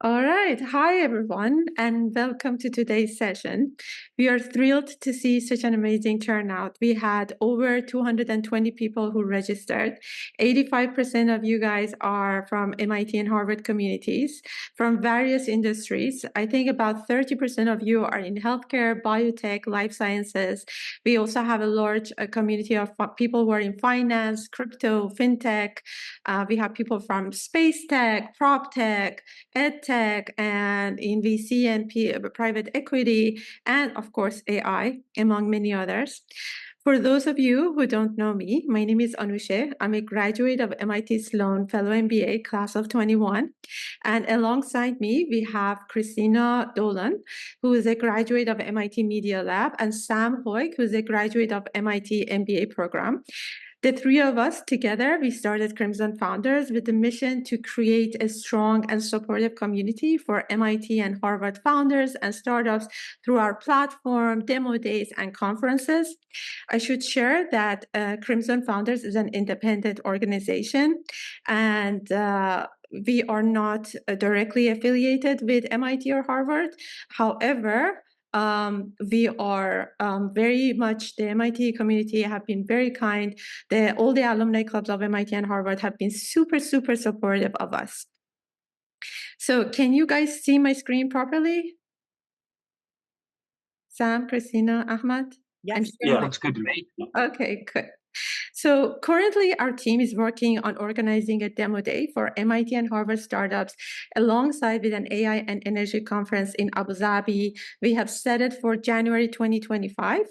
All right. Hi, everyone, and welcome to today's session. We are thrilled to see such an amazing turnout. We had over 220 people who registered. 85% of you guys are from MIT and Harvard communities from various industries. I think about 30% of you are in healthcare, biotech, life sciences. We also have a large community of people who are in finance, crypto, fintech. We have people from space tech, prop tech, ed tech, and in VC and private equity, and of course AI, among many others. For those of you who don't know me, my name is Anushe. I'm a graduate of MIT Sloan Fellow MBA, class of 21. And alongside me, we have Christina Dolan, who is a graduate of MIT Media Lab, and Sam Hoig, who is a graduate of MIT MBA program. The three of us together, we started Crimson Founders with the mission to create a strong and supportive community for MIT and Harvard founders and startups through our platform, demo days, and conferences. I should share that Crimson Founders is an independent organization, and we are not directly affiliated with MIT or Harvard. However, we are very much, the MIT community have been very kind. All the alumni clubs of MIT and Harvard have been super, super supportive of us. So can you guys see my screen properly? Sam, Christina, Ahmad? Yes. Yeah, looks good to me. Okay, good. So currently our team is working on organizing a demo day for MIT and Harvard startups alongside with an AI and energy conference in Abu Dhabi. We have set it for January 2025.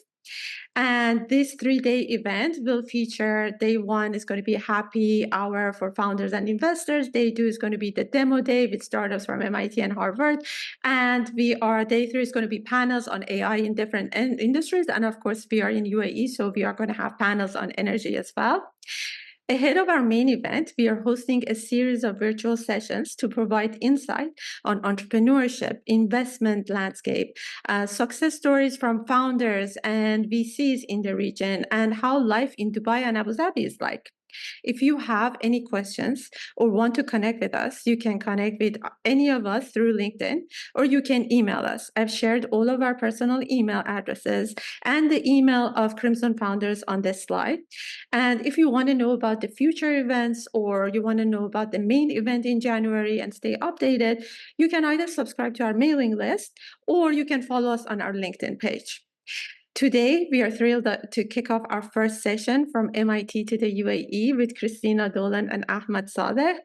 And this 3-day event will feature day one is going to be a happy hour for founders and investors. Day two is going to be the demo day with startups from MIT and Harvard. And day three is going to be panels on AI in different industries. And of course, we are in UAE, so we are going to have panels on energy as well. Ahead of our main event, we are hosting a series of virtual sessions to provide insight on entrepreneurship, investment landscape, success stories from founders and VCs in the region, and how life in Dubai and Abu Dhabi is like. If you have any questions or want to connect with us, you can connect with any of us through LinkedIn, or you can email us. I've shared all of our personal email addresses and the email of Crimson Founders on this slide. And if you want to know about the future events or you want to know about the main event in January and stay updated, you can either subscribe to our mailing list or you can follow us on our LinkedIn page. Today, we are thrilled to kick off our first session from MIT to the UAE with Christina Dolan and Ahmad Saleh.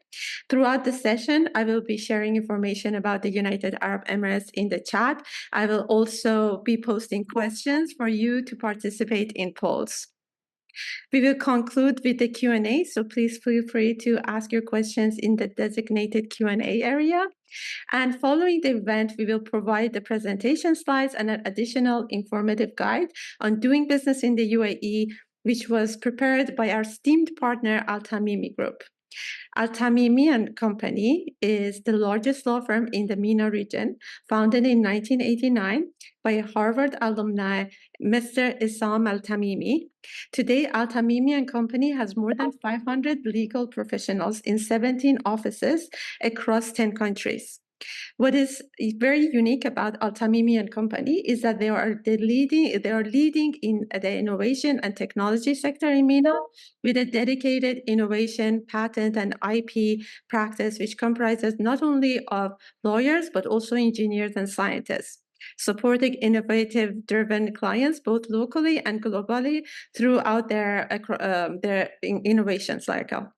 Throughout the session, I will be sharing information about the United Arab Emirates in the chat. I will also be posting questions for you to participate in polls. We will conclude with the Q&A, so please feel free to ask your questions in the designated Q&A area. And following the event, we will provide the presentation slides and an additional informative guide on doing business in the UAE, which was prepared by our esteemed partner, Al-Tamimi Group. Al-Tamimi and Company is the largest law firm in the MENA region, founded in 1989 by a Harvard alumni, Mr. Issam Al-Tamimi. Today, Al-Tamimi and Company has more than 500 legal professionals in 17 offices across 10 countries. What is very unique about Al-Tamimi and Company is that they are leading in the innovation and technology sector in MENA with a dedicated innovation, patent, and IP practice, which comprises not only of lawyers, but also engineers and scientists, supporting innovative-driven clients both locally and globally throughout their innovation cycle.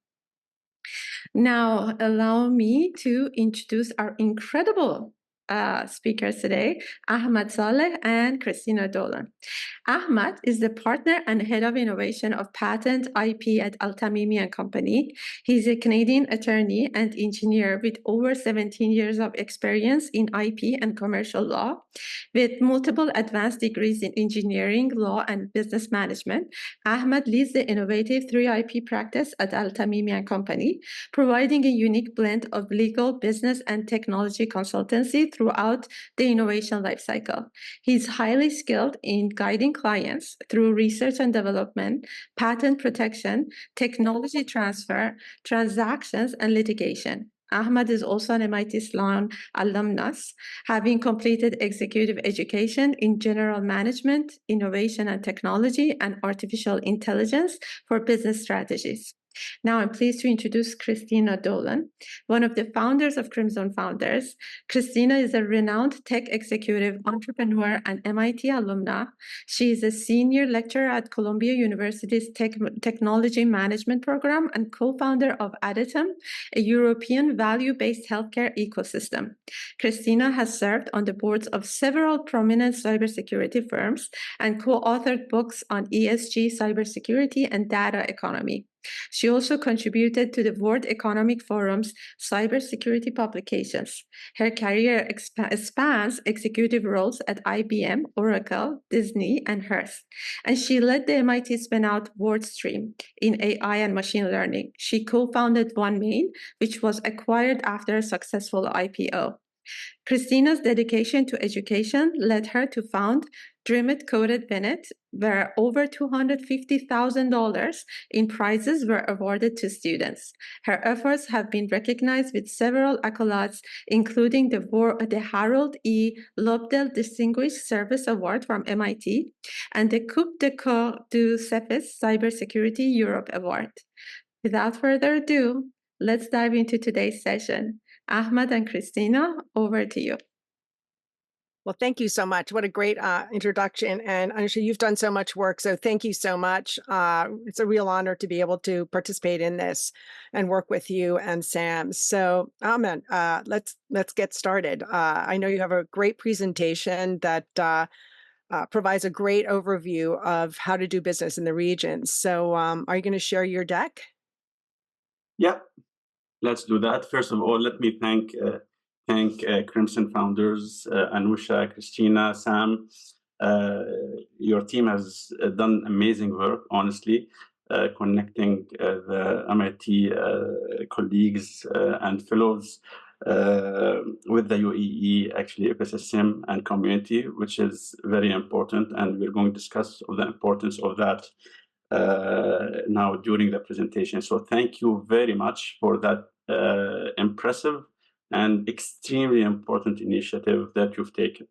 Now, allow me to introduce our incredible speakers today, Ahmad Saleh and Christina Dolan. Ahmad is the partner and head of innovation of patent IP at Al-Tamimi and Company. He's a Canadian attorney and engineer with over 17 years of experience in IP and commercial law, with multiple advanced degrees in engineering, law, and business management. Ahmad leads the innovative 3IP practice at Al-Tamimi and Company, providing a unique blend of legal, business, and technology consultancy throughout the innovation lifecycle. He's highly skilled in guiding clients through research and development, patent protection, technology transfer, transactions, and litigation. Ahmad is also an MIT Sloan alumnus, having completed executive education in general management, innovation and technology, and artificial intelligence for business strategies. Now I'm pleased to introduce Christina Dolan, one of the founders of Crimson Founders. Christina is a renowned tech executive, entrepreneur, and MIT alumna. She is a senior lecturer at Columbia University's Technology Management Program and co-founder of Aditum, a European value-based healthcare ecosystem. Christina has served on the boards of several prominent cybersecurity firms and co-authored books on ESG, cybersecurity, and data economy. She also contributed to the World Economic Forum's cybersecurity publications. Her career spans executive roles at IBM, Oracle, Disney, and Hearst. And she led the MIT spin-out WordStream in AI and machine learning. She co-founded OneMain, which was acquired after a successful IPO. Christina's dedication to education led her to found Dream It, Code It, Bennett, where over $250,000 in prizes were awarded to students. Her efforts have been recognized with several accolades, including the Harold E. Lobdell Distinguished Service Award from MIT and the Coupe de Coeur du CEPIS Cybersecurity Europe Award. Without further ado, let's dive into today's session. Ahmad and Christina, over to you. Well, thank you so much. What a great introduction. And Anusha, you've done so much work. So thank you so much. It's a real honor to be able to participate in this and work with you and Sam. So Ahmed, let's get started. I know you have a great presentation that provides a great overview of how to do business in the region. So are you going to share your deck? Yeah, let's do that. First of all, let me thank Crimson Founders, Anusha, Christina, Sam. Your team has done amazing work, honestly, connecting the MIT colleagues and fellows with the UAE actually ecosystem and community, which is very important. And we're going to discuss the importance of that now during the presentation. So thank you very much for that impressive and extremely important initiative that you've taken.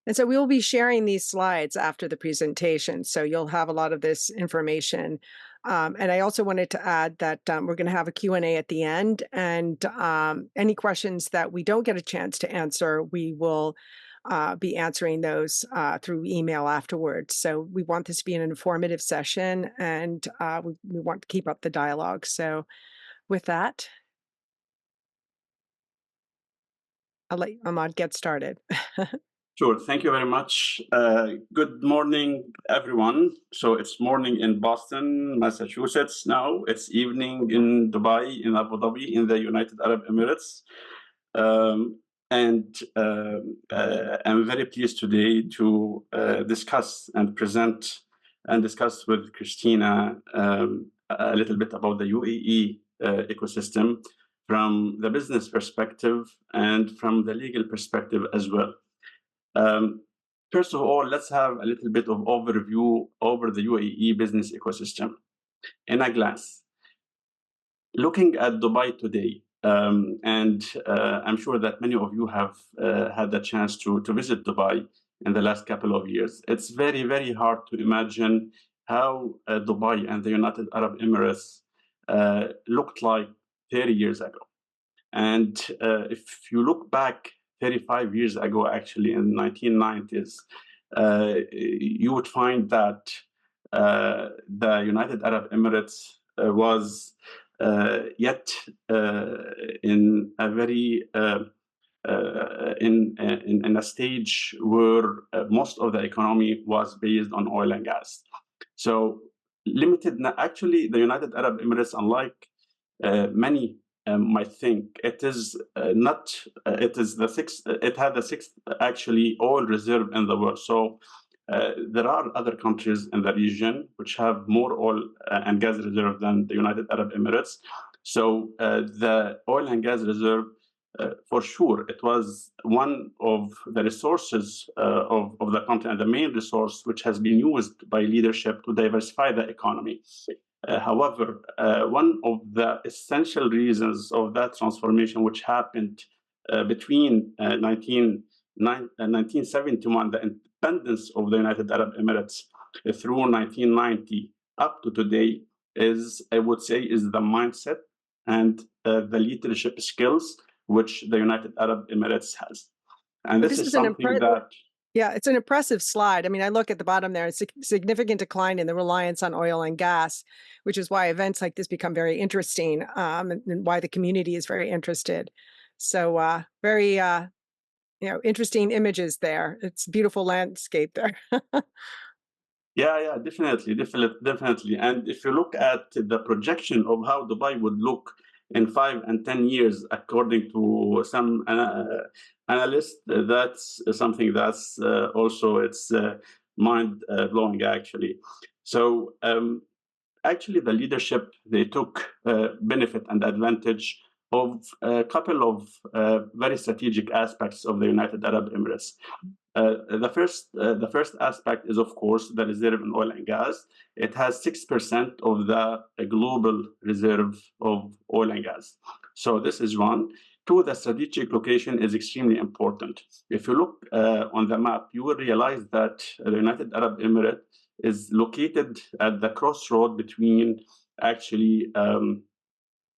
And so we will be sharing these slides after the presentation, so you'll have a lot of this information. And I also wanted to add that we're going to have a Q&A at the end, and any questions that we don't get a chance to answer, we will be answering those through email afterwards. So we want this to be an informative session, and we want to keep up the dialogue. So with that, I'll let Ahmad get started. Sure. Thank you very much. Good morning, everyone. So it's morning in Boston, Massachusetts now. It's evening in Dubai, in Abu Dhabi, in the United Arab Emirates. And I'm very pleased today to discuss and present and discuss with Christina a little bit about the UAE ecosystem from the business perspective and from the legal perspective as well. First of all, let's have a little bit of overview over the UAE business ecosystem in a glance. Looking at Dubai today, and I'm sure that many of you have had the chance to visit Dubai in the last couple of years. It's very, very hard to imagine how Dubai and the United Arab Emirates looked like 30 years ago. And if you look back 35 years ago, actually in the 1990s, you would find that the United Arab Emirates was yet in a very in a stage where most of the economy was based on oil and gas. So limited. Actually, the United Arab Emirates, unlike many might think, it is not. It is the sixth. It had the sixth actually oil reserve in the world. So there are other countries in the region which have more oil and gas reserve than the United Arab Emirates. So the oil and gas reserve, for sure, it was one of the resources of the country and the main resource which has been used by leadership to diversify the economy. However, one of the essential reasons of that transformation, which happened between 1971, the independence of the United Arab Emirates, through 1990 up to today, is, I would say, is the mindset and the leadership skills which the United Arab Emirates has. And this is something that... Yeah, it's an impressive slide. I mean, I look at the bottom there, it's a significant decline in the reliance on oil and gas, which is why events like this become very interesting, and why the community is very interested. So very, interesting images there. It's beautiful landscape there. Yeah, definitely. And if you look at the projection of how Dubai would look in 5 and 10 years, according to some analysts, that's something that's also it's mind blowing actually. So actually, the leadership, they took benefit and advantage of a couple of very strategic aspects of the United Arab Emirates. The first aspect is, of course, the reserve in oil and gas. It has 6% of the global reserve of oil and gas. So this is one. Two, the strategic location is extremely important. If you look on the map, you will realize that the United Arab Emirates is located at the crossroad between actually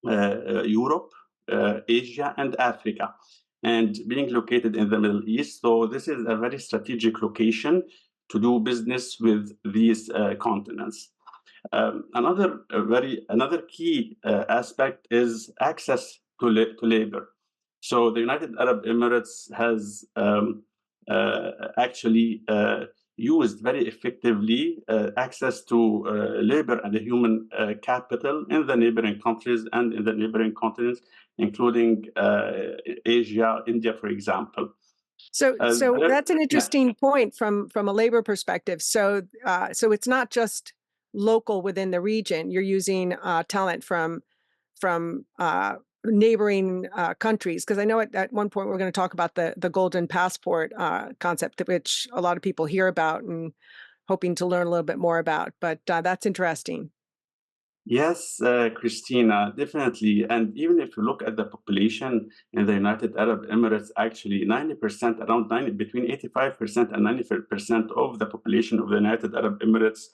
Europe, Asia, and Africa, and being located in the Middle East. So this is a very strategic location to do business with these continents. Another key aspect is access to labor. So the United Arab Emirates has actually used very effectively access to labor and the human capital in the neighboring countries and in the neighboring continents, including Asia, India, for example. So that's an interesting point from a labor perspective. So it's not just local within the region. You're using talent from neighboring countries, because I know at one point we're going to talk about the golden passport concept, which a lot of people hear about and hoping to learn a little bit more about. But that's interesting. Yes, Christina, definitely. And even if you look at the population in the United Arab Emirates, actually 90%, around 90, between 85% and 90% of the population of the United Arab Emirates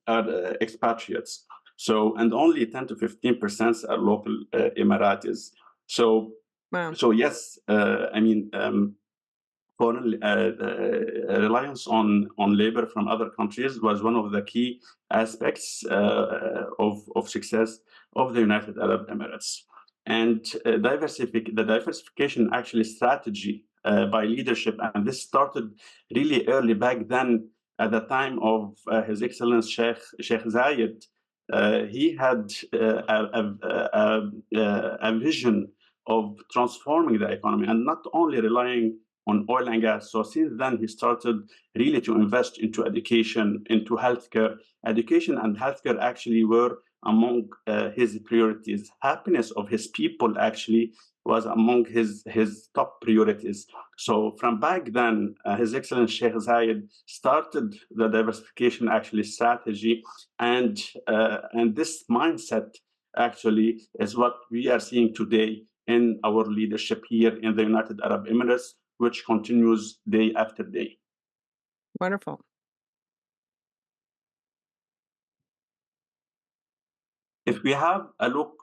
are expatriates. So, and only 10 to 15% are local Emiratis. So, wow. So yes, I mean, foreign reliance on labor from other countries was one of the key aspects of success of the United Arab Emirates. And the diversification actually strategy by leadership, and this started really early back then at the time of His Excellency Sheikh Zayed. He had a vision of transforming the economy and not only relying on oil and gas. So since then, he started really to invest into education, into healthcare. Education and healthcare actually were among his priorities. Happiness of his people actually was among his top priorities. So from back then, His Excellency Sheikh Zayed started the diversification actually strategy, and this mindset actually is what we are seeing today in our leadership here in the United Arab Emirates, which continues day after day. Wonderful. If we have a look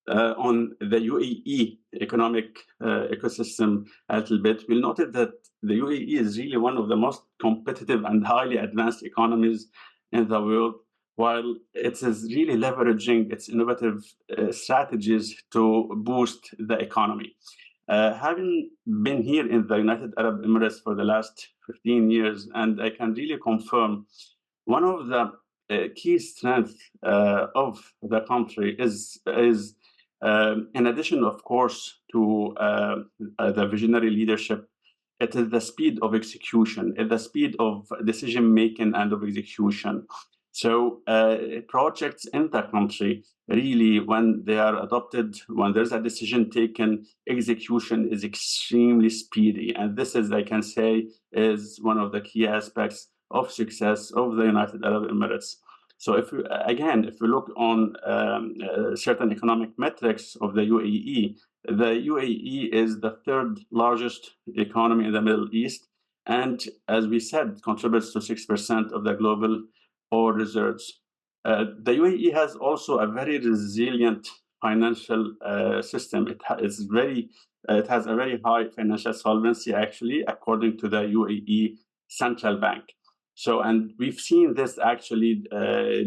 on the UAE economic ecosystem a little bit, we'll notice that the UAE is really one of the most competitive and highly advanced economies in the world, while it is really leveraging its innovative strategies to boost the economy. Having been here in the United Arab Emirates for the last 15 years, and I can really confirm one of the key strengths of the country is in addition, of course, to the visionary leadership, it is the speed of execution, it's the speed of decision making and of execution. So projects in the country, really, when they are adopted, when there's a decision taken, execution is extremely speedy. And this is, I can say, is one of the key aspects of success of the United Arab Emirates. So if we look on certain economic metrics of the UAE is the third largest economy in the Middle East, and as we said, contributes to 6% of the global oil reserves. The UAE has also a very resilient financial system. It has a very high financial solvency, actually, according to the UAE Central Bank. So, and we've seen this actually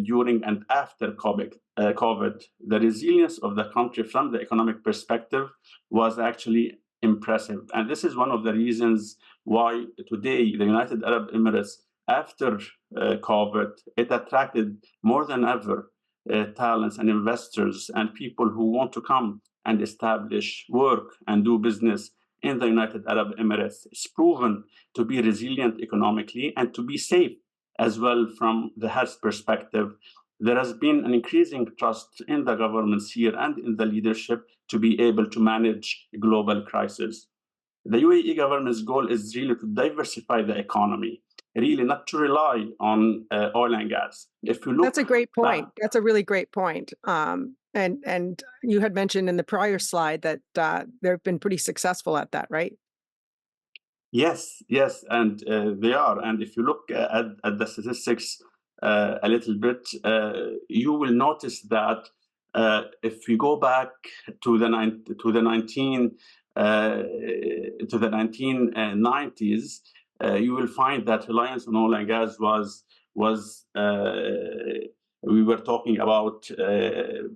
during and after COVID. The resilience of the country from the economic perspective was actually impressive. And this is one of the reasons why today the United Arab Emirates, after COVID, it attracted more than ever talents and investors and people who want to come and establish, work, and do business in the United Arab Emirates. It's proven to be resilient economically and to be safe as well from the health perspective. There has been an increasing trust in the governments here and in the leadership to be able to manage global crises. The UAE government's goal is really to diversify the economy, really not to rely on oil and gas. If you look, That's a great point. That's a really great point. And you had mentioned in the prior slide that they've been pretty successful at that, right? Yes, and they are. And if you look at the statistics a little bit, you will notice that if we go back to the 1990s, you will find that reliance on oil and gas was we were talking about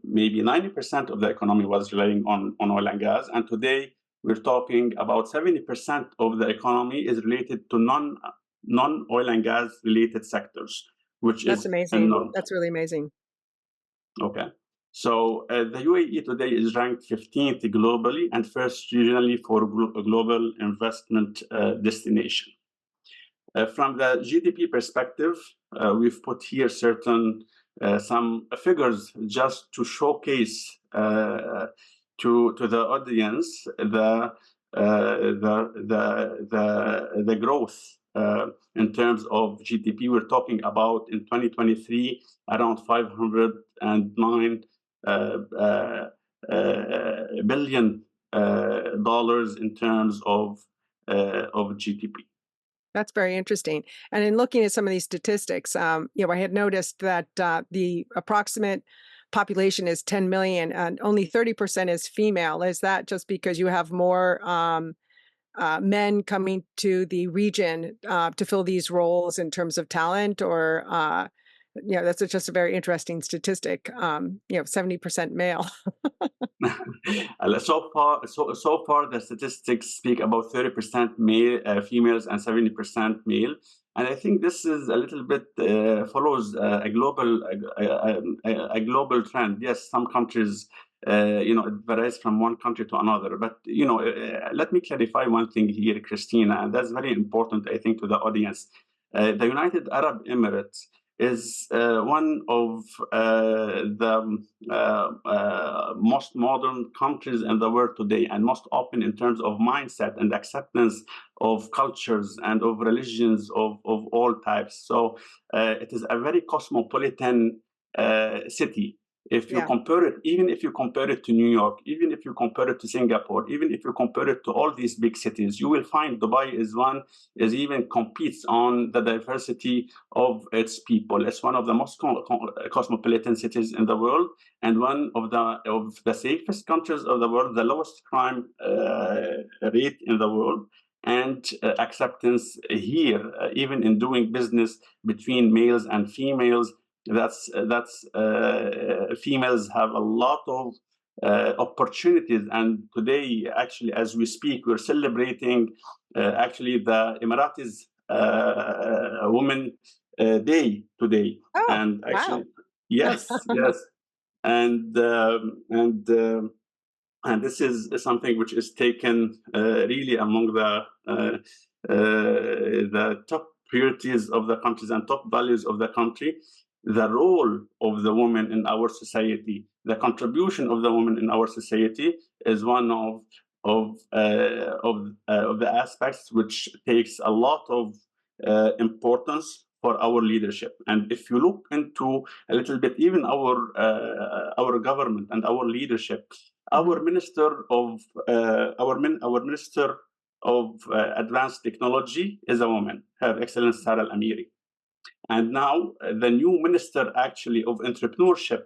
maybe 90% of the economy was relying on oil and gas, and today we're talking about 70% of the economy is related to non-oil and gas related sectors, which That's is amazing. enormous. That's really amazing. Okay. So the UAE today is ranked 15th globally and first regionally for global investment destination. From the GDP perspective, we've put here some figures just to showcase to the audience the growth in terms of GDP. We're talking about in 2023 around $509 billion in terms of GDP. That's very interesting. And in looking at some of these statistics, I had noticed that the approximate population is 10 million and only 30% is female. Is that just because you have more men coming to the region to fill these roles in terms of talent, or that's just a very interesting statistic. 70% male. So far, the statistics speak about 30% females and 70% male, and I think this is a little bit follows a global trend. Yes, some countries, it varies from one country to another. But let me clarify one thing here, Christina, and that's very important, I think, to the audience. The United Arab Emirates is one of the most modern countries in the world today, and most open in terms of mindset and acceptance of cultures and of religions of all types. So it is a very cosmopolitan city. If you compare it, even if you compare it to New York, even if you compare it to Singapore, even if you compare it to all these big cities, you will find Dubai even competes on the diversity of its people. It's one of the most cosmopolitan cities in the world, and one of the safest countries of the world, the lowest crime rate in the world, and acceptance here, even in doing business between males and females. That's females have a lot of opportunities, and today, actually, as we speak, we're celebrating actually the Emiratis Women Day today. Oh, and actually, wow. yes, and this is something which is taken really among the top priorities of the countries and top values of the country. The role of the woman in our society, the contribution of the woman in our society, is one of the aspects which takes a lot of importance for our leadership. And if you look into a little bit, even our government and our leadership, our minister of our minister of advanced technology is a woman, Her Excellency Sarah Al-Amiri. And now the new minister actually of entrepreneurship,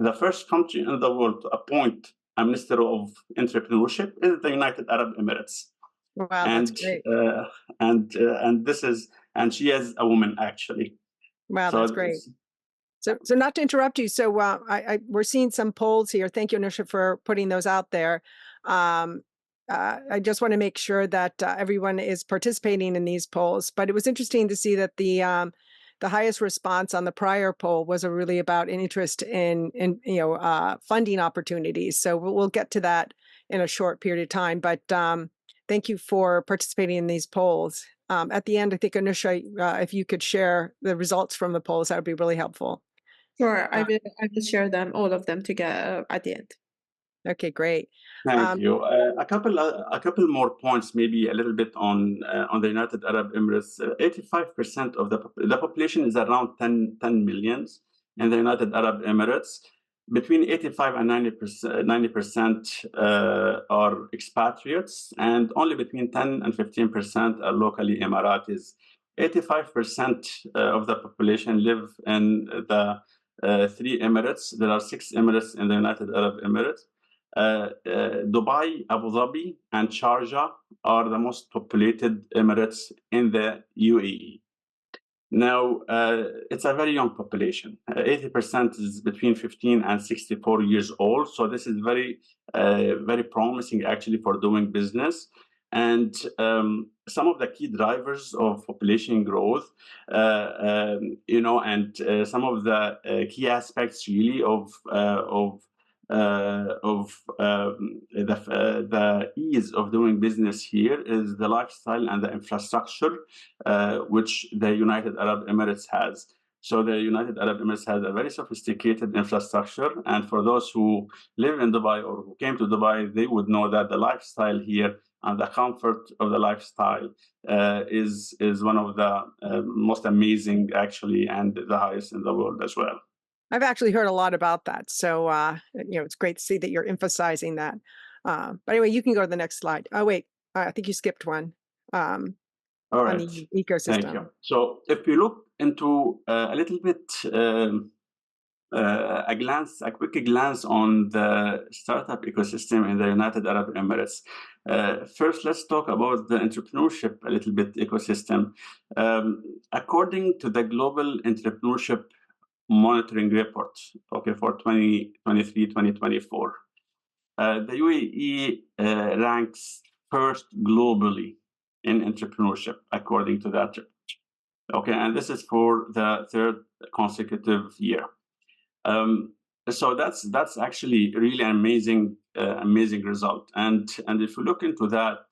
the first country in the world to appoint a minister of entrepreneurship is the United Arab Emirates. Wow, that's great. And this is, and she is a woman actually. Wow, So that's great. So not to interrupt you. So we're seeing some polls here. Thank you, Anusha, for putting those out there. I just want to make sure that everyone is participating in these polls. But it was interesting to see that the highest response on the prior poll was really about an interest in funding opportunities. So we'll get to that in a short period of time. But thank you for participating in these polls. At the end, I think, Anusha, if you could share the results from the polls, that would be really helpful. Sure, I will share them, all of them together at the end. Okay, great. Thank you. A couple more points, maybe a little bit on the United Arab Emirates. 85% of the population is around 10 millions in the United Arab Emirates. Between 85 and 90% are expatriates, and only between 10 and 15% are locally Emiratis. 85% of the population live in the 3 Emirates. There are 6 Emirates in the United Arab Emirates. Dubai, Abu Dhabi, and Sharjah are the most populated Emirates in the UAE. Now, it's a very young population. 80% is between 15 and 64 years old. So this is very, very promising actually for doing business. And some of the key drivers of population growth, and some of the key aspects really of the ease of doing business here is the lifestyle and the infrastructure which the United Arab Emirates has. So the United Arab Emirates has a very sophisticated infrastructure, and for those who live in Dubai or who came to Dubai, they would know that the lifestyle here and the comfort of the lifestyle is one of the most amazing actually, and the highest in the world as well. I've actually heard a lot about that. So, it's great to see that you're emphasizing that. But anyway, you can go to the next slide. Oh, wait, I think you skipped one. All right. On the ecosystem. Thank you. So if you look into a little bit, a quick glance on the startup ecosystem in the United Arab Emirates. First, let's talk about the entrepreneurship a little bit ecosystem. According to the Global Entrepreneurship Monitoring Report, okay, for 2023-2024, the UAE ranks first globally in entrepreneurship, according to that report. Okay, and this is for the 3rd consecutive year. So that's actually really amazing result. And if you look into that,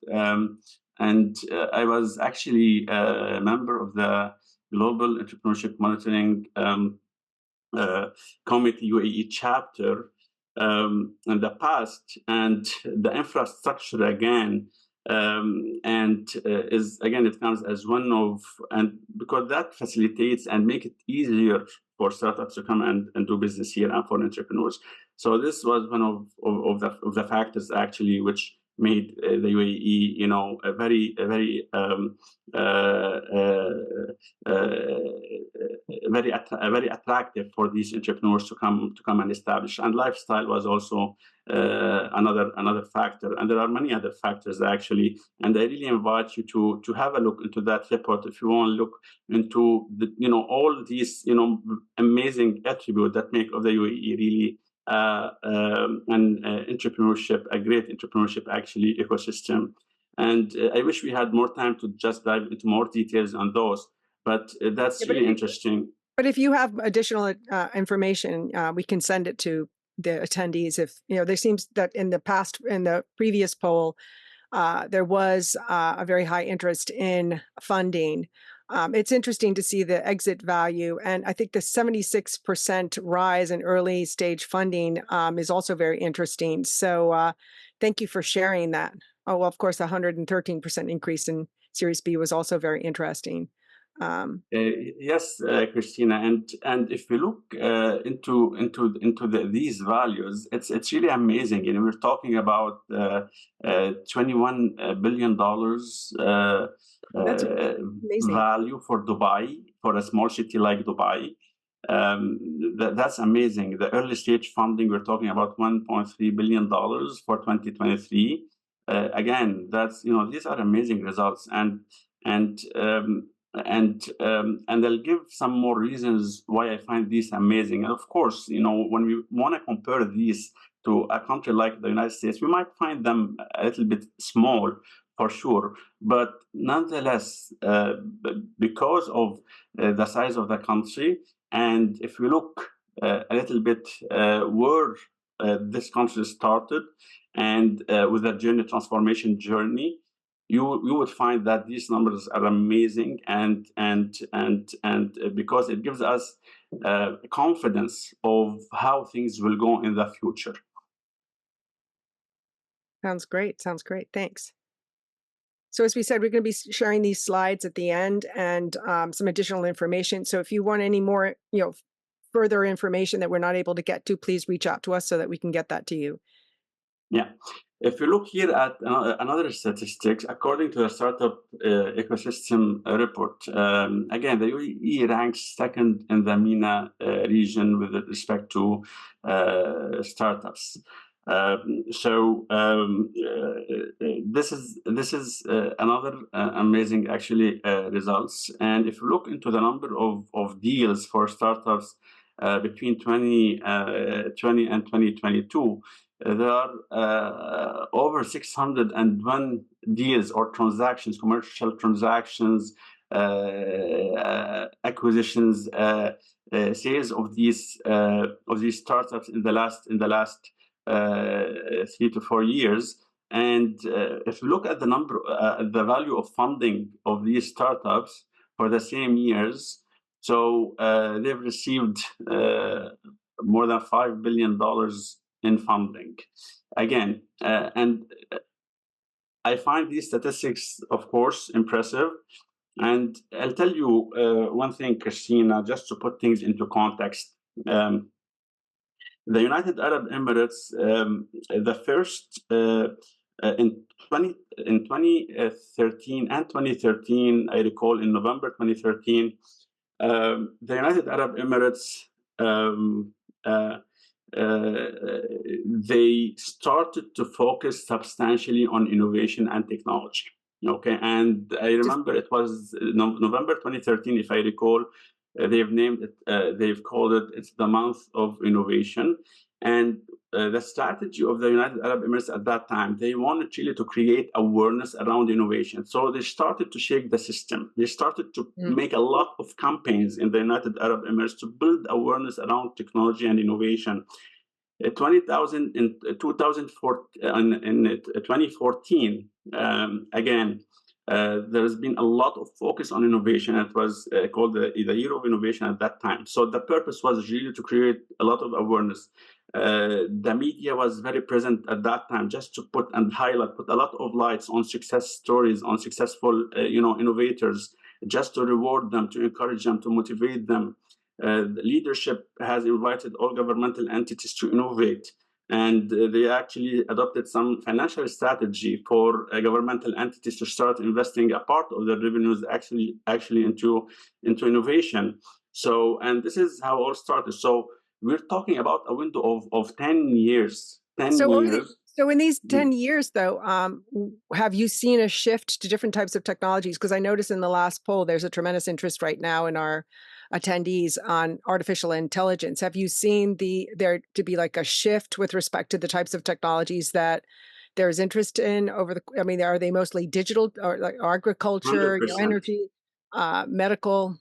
I was actually a member of the Global Entrepreneurship Monitoring Committee UAE chapter in the past, and the infrastructure again, it comes as one of, and because that facilitates and make it easier for startups to come and do business here and for entrepreneurs. So this was one of the factors actually which made the UAE, a very attractive for these entrepreneurs to come and establish. And lifestyle was also another factor, and there are many other factors actually. And I really invite you to have a look into that report if you want to look into all these amazing attributes that make of the UAE really entrepreneurship, a great entrepreneurship actually ecosystem. And I wish we had more time to just dive into more details on those, but that's really interesting. But if you have additional information, we can send it to the attendees. If there seems that in the previous poll, there was a very high interest in funding. It's interesting to see the exit value, and I think the 76% rise in early stage funding is also very interesting. So thank you for sharing that. Oh, well, of course, 113% increase in Series B was also very interesting. Yes, Christina, and if we look into these values, it's really amazing. You know, we're talking about $21 billion That's amazing. value for Dubai, for a small city like Dubai. That's amazing. The early stage funding, we're talking about $1.3 billion for 2023. Again, that's, you know, these are amazing results, and I'll give some more reasons why I find these amazing. And of course, you know, when we want to compare these to a country like the United States, we might find them a little bit small for sure. But nonetheless, because of the size of the country, and if we look a little bit where this country started, and with the transformation journey, you would find that these numbers are amazing, and because it gives us confidence of how things will go in the future. Sounds great. Sounds great. Thanks. So as we said, we're going to be sharing these slides at the end and some additional information. So if you want any more, further information that we're not able to get to, please reach out to us so that we can get that to you. Yeah. If you look here at another statistics, according to the Startup Ecosystem Report, again, the UAE ranks second in the MENA region with respect to startups. This is another amazing actually results. And if you look into the number of deals for startups between 2020 and 2022, there are over 601 deals or transactions, commercial transactions, acquisitions, sales of these startups in the last 3 to 4 years. And if you look at the number, the value of funding of these startups for the same years, so they've received more than $5 billion in funding. Again, and I find these statistics, of course, impressive. And I'll tell you one thing, Christina, just to put things into context. The United Arab Emirates, the first in 2013 and 2013, I recall in November 2013, the United Arab Emirates, they started to focus substantially on innovation and technology. Okay, and I remember it was November 2013, if I recall. They've named it, they've called it, it's the month of innovation. And the strategy of the United Arab Emirates at that time, they wanted Chile to create awareness around innovation. So they started to shake the system. They started to make a lot of campaigns in the United Arab Emirates to build awareness around technology and innovation. 20,000 in 2014, again, there's been a lot of focus on innovation. It was called the Year of Innovation at that time. So the purpose was really to create a lot of awareness. The media was very present at that time, just to put a lot of lights on success stories, on successful, innovators, just to reward them, to encourage them, to motivate them. The leadership has invited all governmental entities to innovate. And they actually adopted some financial strategy for governmental entities to start investing a part of their revenues actually into innovation. So, and this is how it all started. So we're talking about a window of 10 years. 10 years. So in these 10 years, though, have you seen a shift to different types of technologies? Because I noticed in the last poll, there's a tremendous interest right now in our attendees on artificial intelligence. Have you seen there to be like a shift with respect to the types of technologies that there's interest in are they mostly digital or like agriculture, energy, medical?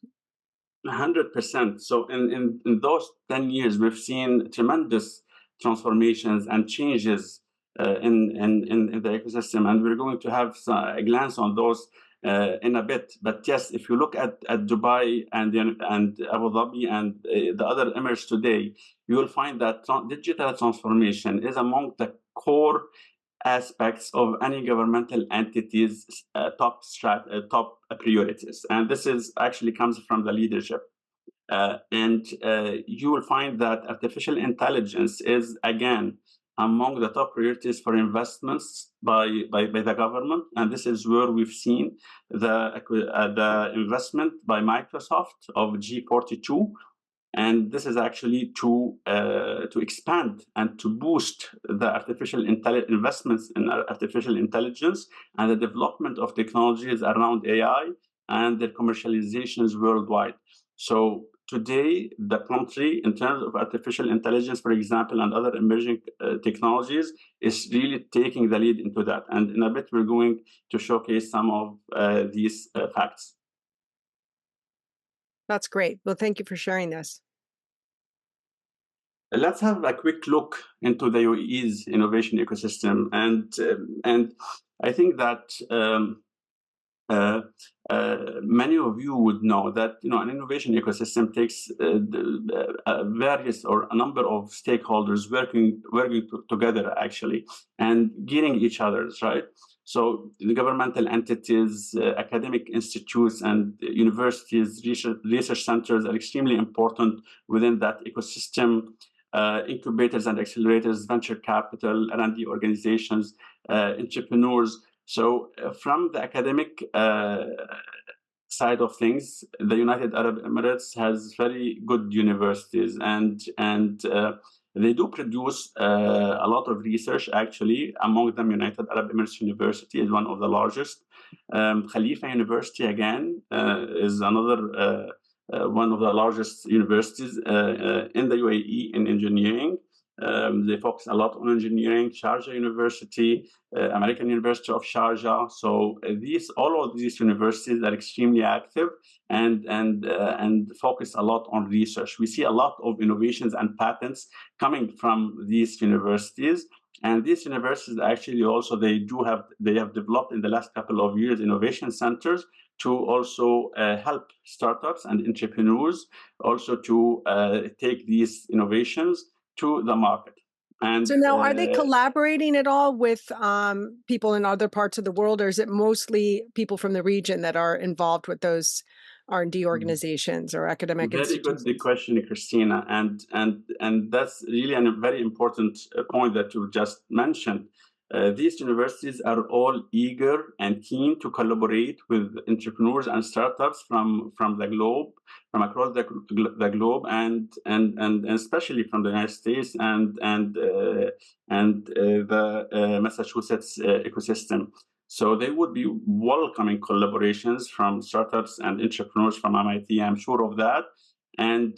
100%. So in those 10 years, we've seen tremendous transformations and changes in the ecosystem, and we're going to have a glance on those in a bit. But yes, if you look at Dubai and Abu Dhabi and the other Emirates today, you will find that digital transformation is among the core aspects of any governmental entity's top priorities. And this is actually comes from the leadership. And you will find that artificial intelligence is, again, among the top priorities for investments by the government. And this is where we've seen the investment by Microsoft of G42. And this is actually to expand and to boost the investments in artificial intelligence and the development of technologies around AI and their commercializations worldwide. So today, the country, in terms of artificial intelligence, for example, and other emerging technologies, is really taking the lead into that. And in a bit, we're going to showcase some of these facts. That's great. Well, thank you for sharing this. Let's have a quick look into the UAE's innovation ecosystem, and I think that many of you would know that an innovation ecosystem takes various or a number of stakeholders working together actually, and getting each other's right. So the governmental entities, academic institutes, and universities, research centers are extremely important within that ecosystem. Incubators and accelerators, venture capital, R&D organizations, entrepreneurs. So from the academic side of things, the United Arab Emirates has very good universities, and they do produce a lot of research, actually. Among them, United Arab Emirates University is one of the largest. Khalifa University, again, is another one of the largest universities in the UAE in engineering. They focus a lot on engineering. Sharjah University, American University of Sharjah. So all of these universities are extremely active and focus a lot on research. We see a lot of innovations and patents coming from these universities. And these universities actually also they have developed in the last couple of years innovation centers to also help startups and entrepreneurs also to take these innovations to the market. And so now, are they collaborating at all with people in other parts of the world, or is it mostly people from the region that are involved with those R&D organizations or academic institutions? Very good question, Christina, and that's really a very important point that you just mentioned. These universities are all eager and keen to collaborate with entrepreneurs and startups from the globe, from across the globe, and especially from the United States and the Massachusetts ecosystem. So they would be welcoming collaborations from startups and entrepreneurs from MIT. I'm sure of that, and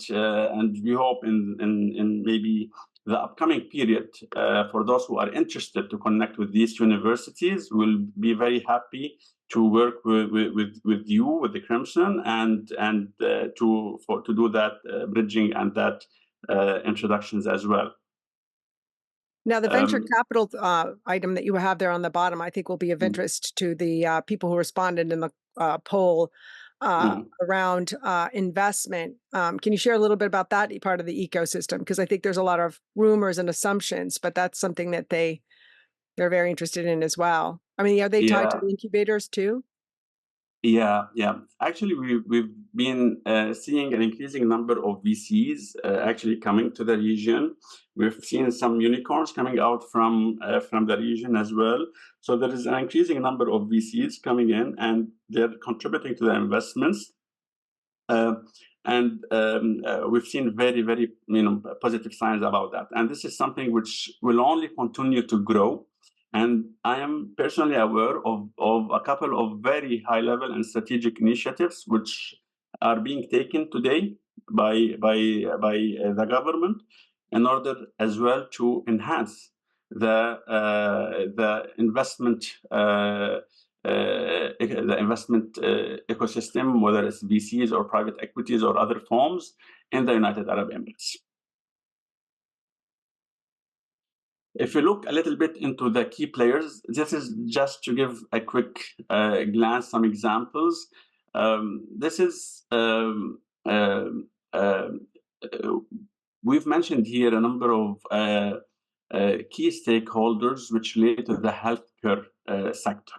we hope in maybe the upcoming period, for those who are interested to connect with these universities, will be very happy to work with you, with the Crimson, and to do that bridging and that introductions as well. Now, the venture capital item that you have there on the bottom, I think will be of interest to the people who responded in the poll around investment. Can you share a little bit about that part of the ecosystem? Because I think there's a lot of rumors and assumptions, but that's something that they're very interested in as well. I mean, are they tied to the incubators too? Yeah. Actually, we've been seeing an increasing number of VCs actually coming to the region. We've seen some unicorns coming out from the region as well. So there is an increasing number of VCs coming in, and they're contributing to the investments. And we've seen very, very positive signs about that. And this is something which will only continue to grow. And I am personally aware of a couple of very high-level and strategic initiatives which are being taken today by the government in order as well to enhance the investment ecosystem, whether it's VCs or private equities or other forms in the United Arab Emirates. If you look a little bit into the key players, this is just to give a quick glance, some examples. This is, we've mentioned here a number of key stakeholders which relate to the healthcare sector.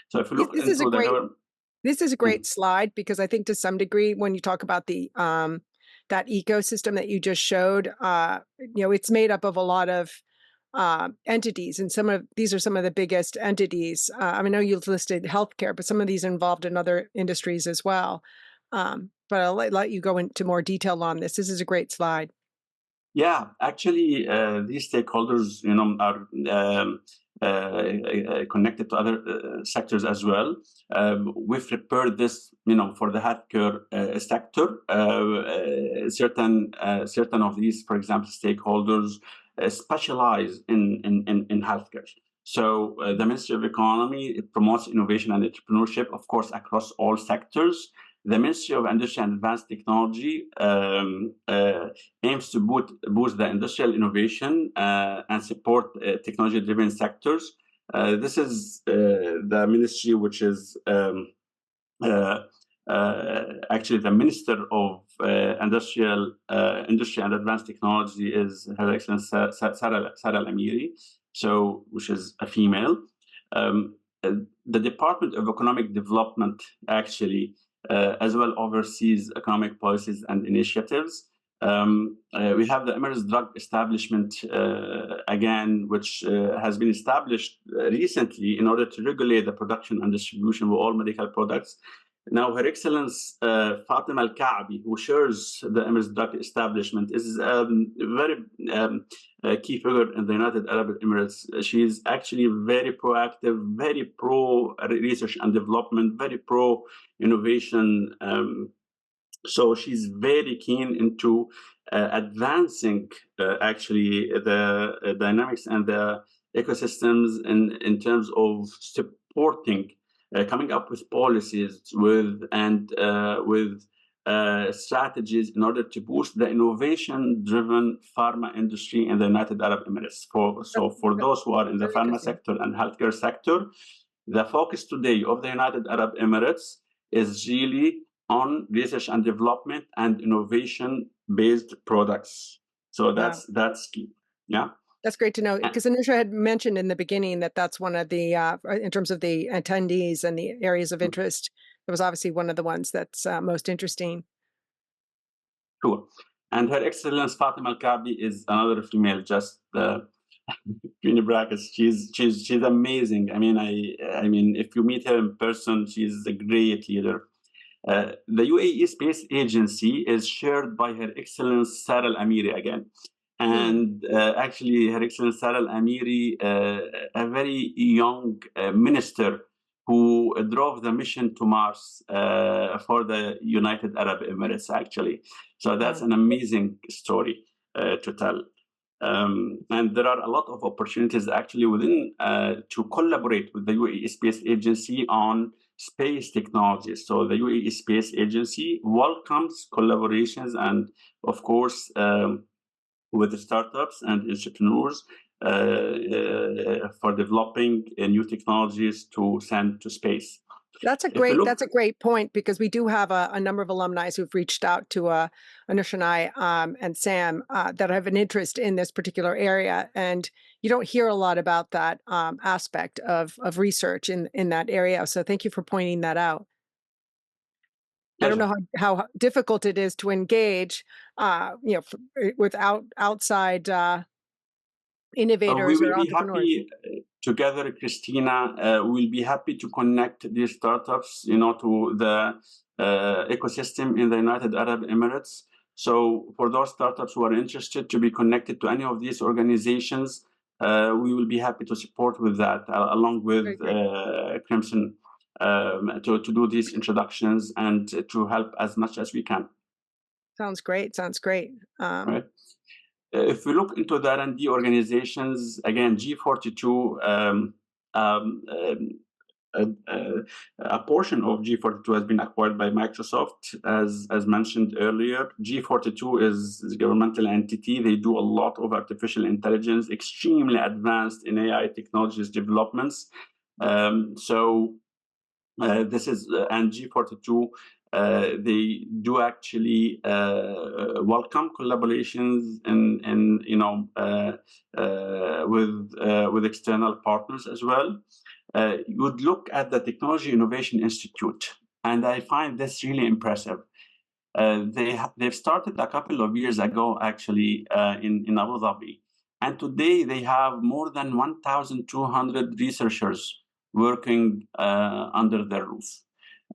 So if you look This is a into the great government, This is a great slide because I think to some degree, when you talk about the that ecosystem that you just showed, it's made up of a lot of entities, and these are some of the biggest entities. I know you've listed healthcare, but some of these involved in other industries as well. But I'll let you go into more detail on this. This is a great slide. yeah, actually, these stakeholders, are connected to other sectors as well. We've prepared this, for the healthcare sector. Certain of these, for example, stakeholders specialize in healthcare. So the Ministry of Economy, it promotes innovation and entrepreneurship, of course, across all sectors. The Ministry of Industry and Advanced Technology aims to boost the industrial innovation and support technology-driven sectors. This is the ministry which is actually the Minister of Industry and Advanced Technology is Her Excellency Sarah Al-Amiri, so which is a female. The Department of Economic Development actually as well oversees economic policies and initiatives. We have the Emirates Drug Establishment again, which has been established recently in order to regulate the production and distribution of all medical products. Now, Her Excellence Fatima Al-Ka'bi, who chairs the Emirates Drug Establishment, is a very key figure in the United Arab Emirates. She is actually very proactive, very pro research and development, very pro innovation. So she's very keen into advancing actually the dynamics and the ecosystems in terms of supporting, coming up with policies with strategies in order to boost the innovation-driven pharma industry in the United Arab Emirates. For those who are in the pharma sector and healthcare sector, the focus today of the United Arab Emirates is really on research and development and innovation-based products. So that's key. Yeah. That's great to know, because Anusha had mentioned in the beginning that that's one of the, in terms of the attendees and the areas of interest, it was obviously one of the ones that's most interesting. Sure. And Her Excellence Fatima Al-Ka'bi is another female, just in brackets. She's amazing. I mean, if you meet her in person, she's a great leader. The UAE Space Agency is chaired by Her Excellence Sarah Al-Amiri again. And actually, Her Excellence Sarah Al-Amiri, a very young minister who drove the mission to Mars for the United Arab Emirates, actually. So that's an amazing story to tell. And there are a lot of opportunities actually within to collaborate with the UAE Space Agency on space technologies. So the UAE Space Agency welcomes collaborations and, of course, with the startups and entrepreneurs for developing new technologies to send to space. That's a great point, because we do have a number of alumni who've reached out to Anush and I and Sam that have an interest in this particular area, and you don't hear a lot about that aspect of research in that area. So thank you for pointing that out. Pleasure. I don't know how difficult it is to engage, without outside innovators or entrepreneurs. Happy together, Christina. We'll be happy to connect these startups, to the ecosystem in the United Arab Emirates. So for those startups who are interested to be connected to any of these organizations, we will be happy to support with that, along with Crimson, to do these introductions and to help as much as we can. Sounds great. Right. If we look into the R&D organizations, again, G42, a portion of G42 has been acquired by Microsoft, as mentioned earlier. G42 is a governmental entity. They do a lot of artificial intelligence, extremely advanced in AI technologies developments. This is and G42 They do actually welcome collaborations and with external partners as well. You would look at the Technology Innovation Institute, and I find this really impressive. They've started a couple of years ago, actually, in Abu Dhabi, and today they have more than 1,200 researchers working under their roof,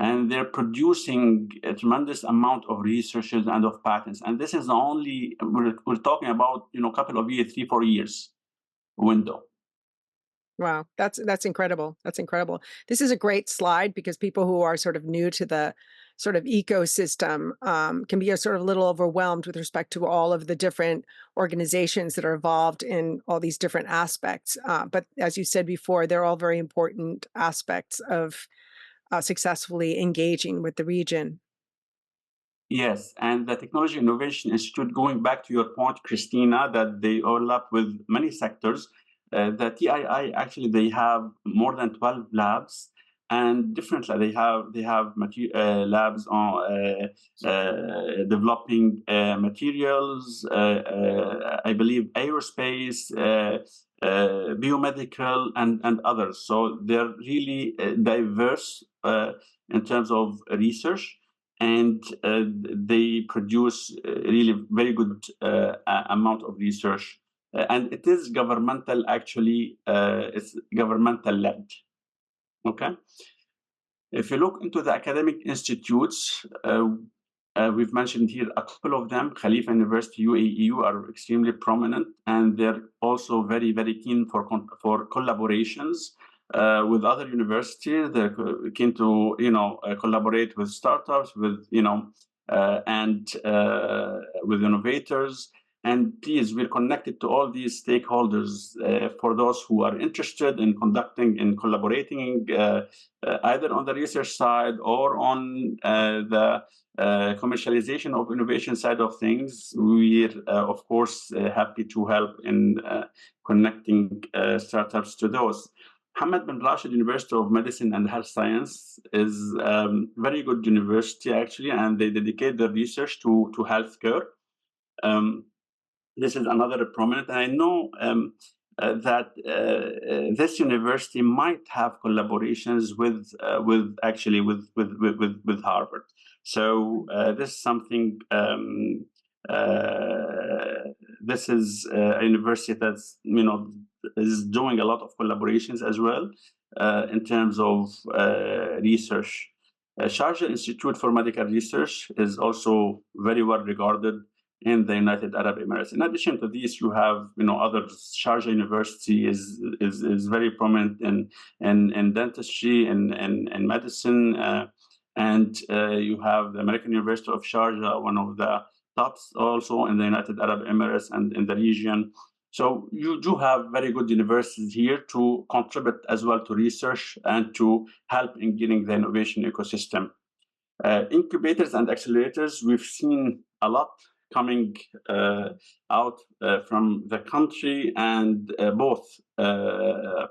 and they're producing a tremendous amount of researches and of patents. And this is only we're talking about a couple of years, 3-4 years window. Wow, that's incredible. That's incredible. This is a great slide because people who are sort of new to the sort of ecosystem can be a sort of a little overwhelmed with respect to all of the different organizations that are involved in all these different aspects. But as you said before, they're all very important aspects of successfully engaging with the region. Yes, and the Technology Innovation Institute, going back to your point, Christina, that they overlap with many sectors. The TII, actually, they have more than 12 labs, and differently, they have labs on developing materials, I believe aerospace, biomedical, and others. So they're really diverse in terms of research, and they produce really very good amount of research. And it is governmental, actually, it's governmental led. Okay. If you look into the academic institutes, we've mentioned here a couple of them. Khalifa University, UAE, are extremely prominent, and they're also very, very keen for collaborations with other universities. They're keen to, collaborate with startups, with, and with innovators. And please, we're connected to all these stakeholders for those who are interested in conducting and collaborating either on the research side or on the commercialization of innovation side of things. We're, of course, happy to help in connecting startups to those. Mohammed bin Rashid University of Medicine and Health Science is very good university, actually, and they dedicate their research to healthcare. This is another prominent. And I know that this university might have collaborations with Harvard. So this is something. This is a university that's is doing a lot of collaborations as well in terms of research. Sharjah Institute for Medical Research is also very well regarded in the United Arab Emirates. In addition to this, you have other. Sharjah University is very prominent in dentistry and medicine, and you have the American University of Sharjah, one of the tops also in the United Arab Emirates and in the region. So you do have very good universities here to contribute as well to research and to help in getting the innovation ecosystem. Incubators and accelerators, we've seen a lot coming out from the country, and both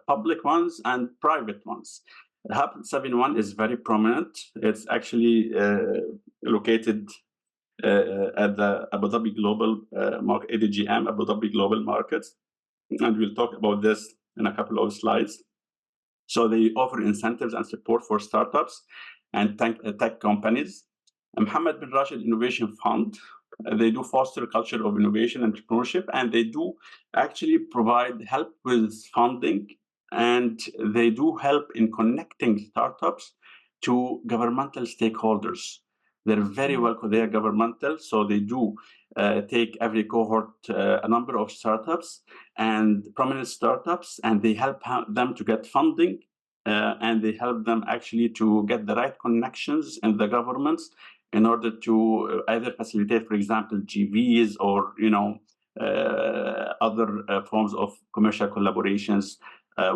public ones and private ones. Hub 71 is very prominent. It's actually located at the Abu Dhabi Global Market, ADGM, Abu Dhabi Global Markets, and we'll talk about this in a couple of slides. So they offer incentives and support for startups and tech companies. Mohammed bin Rashid Innovation Fund, they do foster a culture of innovation and entrepreneurship, and they do actually provide help with funding, and they do help in connecting startups to governmental stakeholders. They're very well, they are governmental, so they do take every cohort a number of startups and prominent startups, and they help them to get funding, and they help them actually to get the right connections in the governments in order to either facilitate, for example, GVs or other forms of commercial collaborations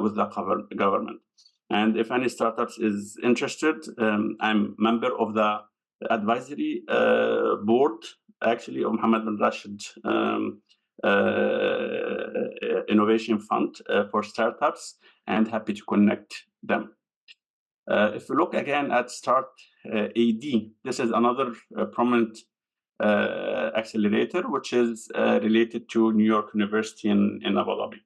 with the government. And if any startups is interested, I'm member of the advisory board, actually, of Mohammed bin Rashid Innovation Fund for startups, and happy to connect them. If we look again at Start AD, this is another prominent accelerator, which is related to New York University in Abu Dhabi.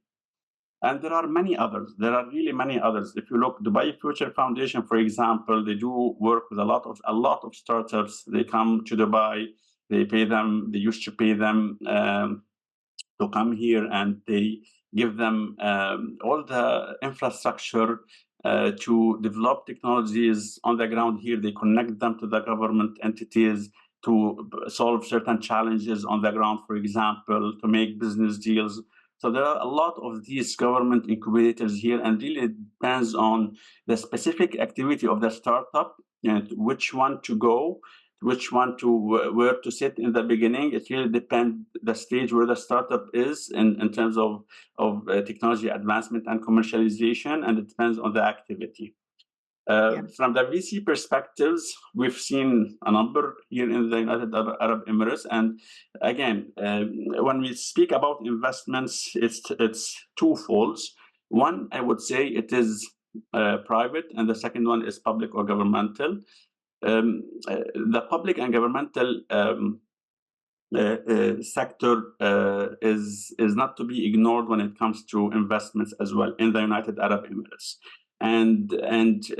And there are many others. There are really many others. If you look, Dubai Future Foundation, for example, they do work with a lot of startups. They come to Dubai. They pay them. They used to pay them to come here, and they give them all the infrastructure to develop technologies on the ground here. They connect them to the government entities to solve certain challenges on the ground, for example, to make business deals. So there are a lot of these government incubators here, and really depends on the specific activity of the startup and which one to go, which one to where to sit in the beginning. It really depends the stage where the startup is in terms of technology advancement and commercialization, and it depends on the activity. From the VC perspectives, we've seen a number here in the United Arab Emirates. And again, when we speak about investments, it's twofold. One, I would say it is private, and the second one is public or governmental. The public and governmental sector is not to be ignored when it comes to investments as well in the United Arab Emirates. And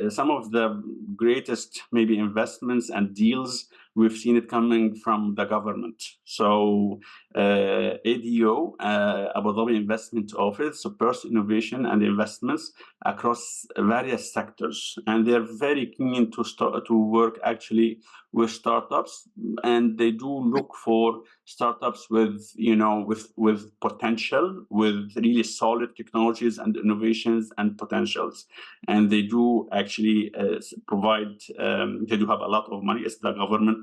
some of the greatest maybe investments and deals, we've seen it coming from the government. So ADO, Abu Dhabi Investment Office, supports innovation and investments across various sectors. And they're very keen to work actually with startups, and they do look for startups with potential, with really solid technologies and innovations and potentials. And they do actually provide. They do have a lot of money. It's the government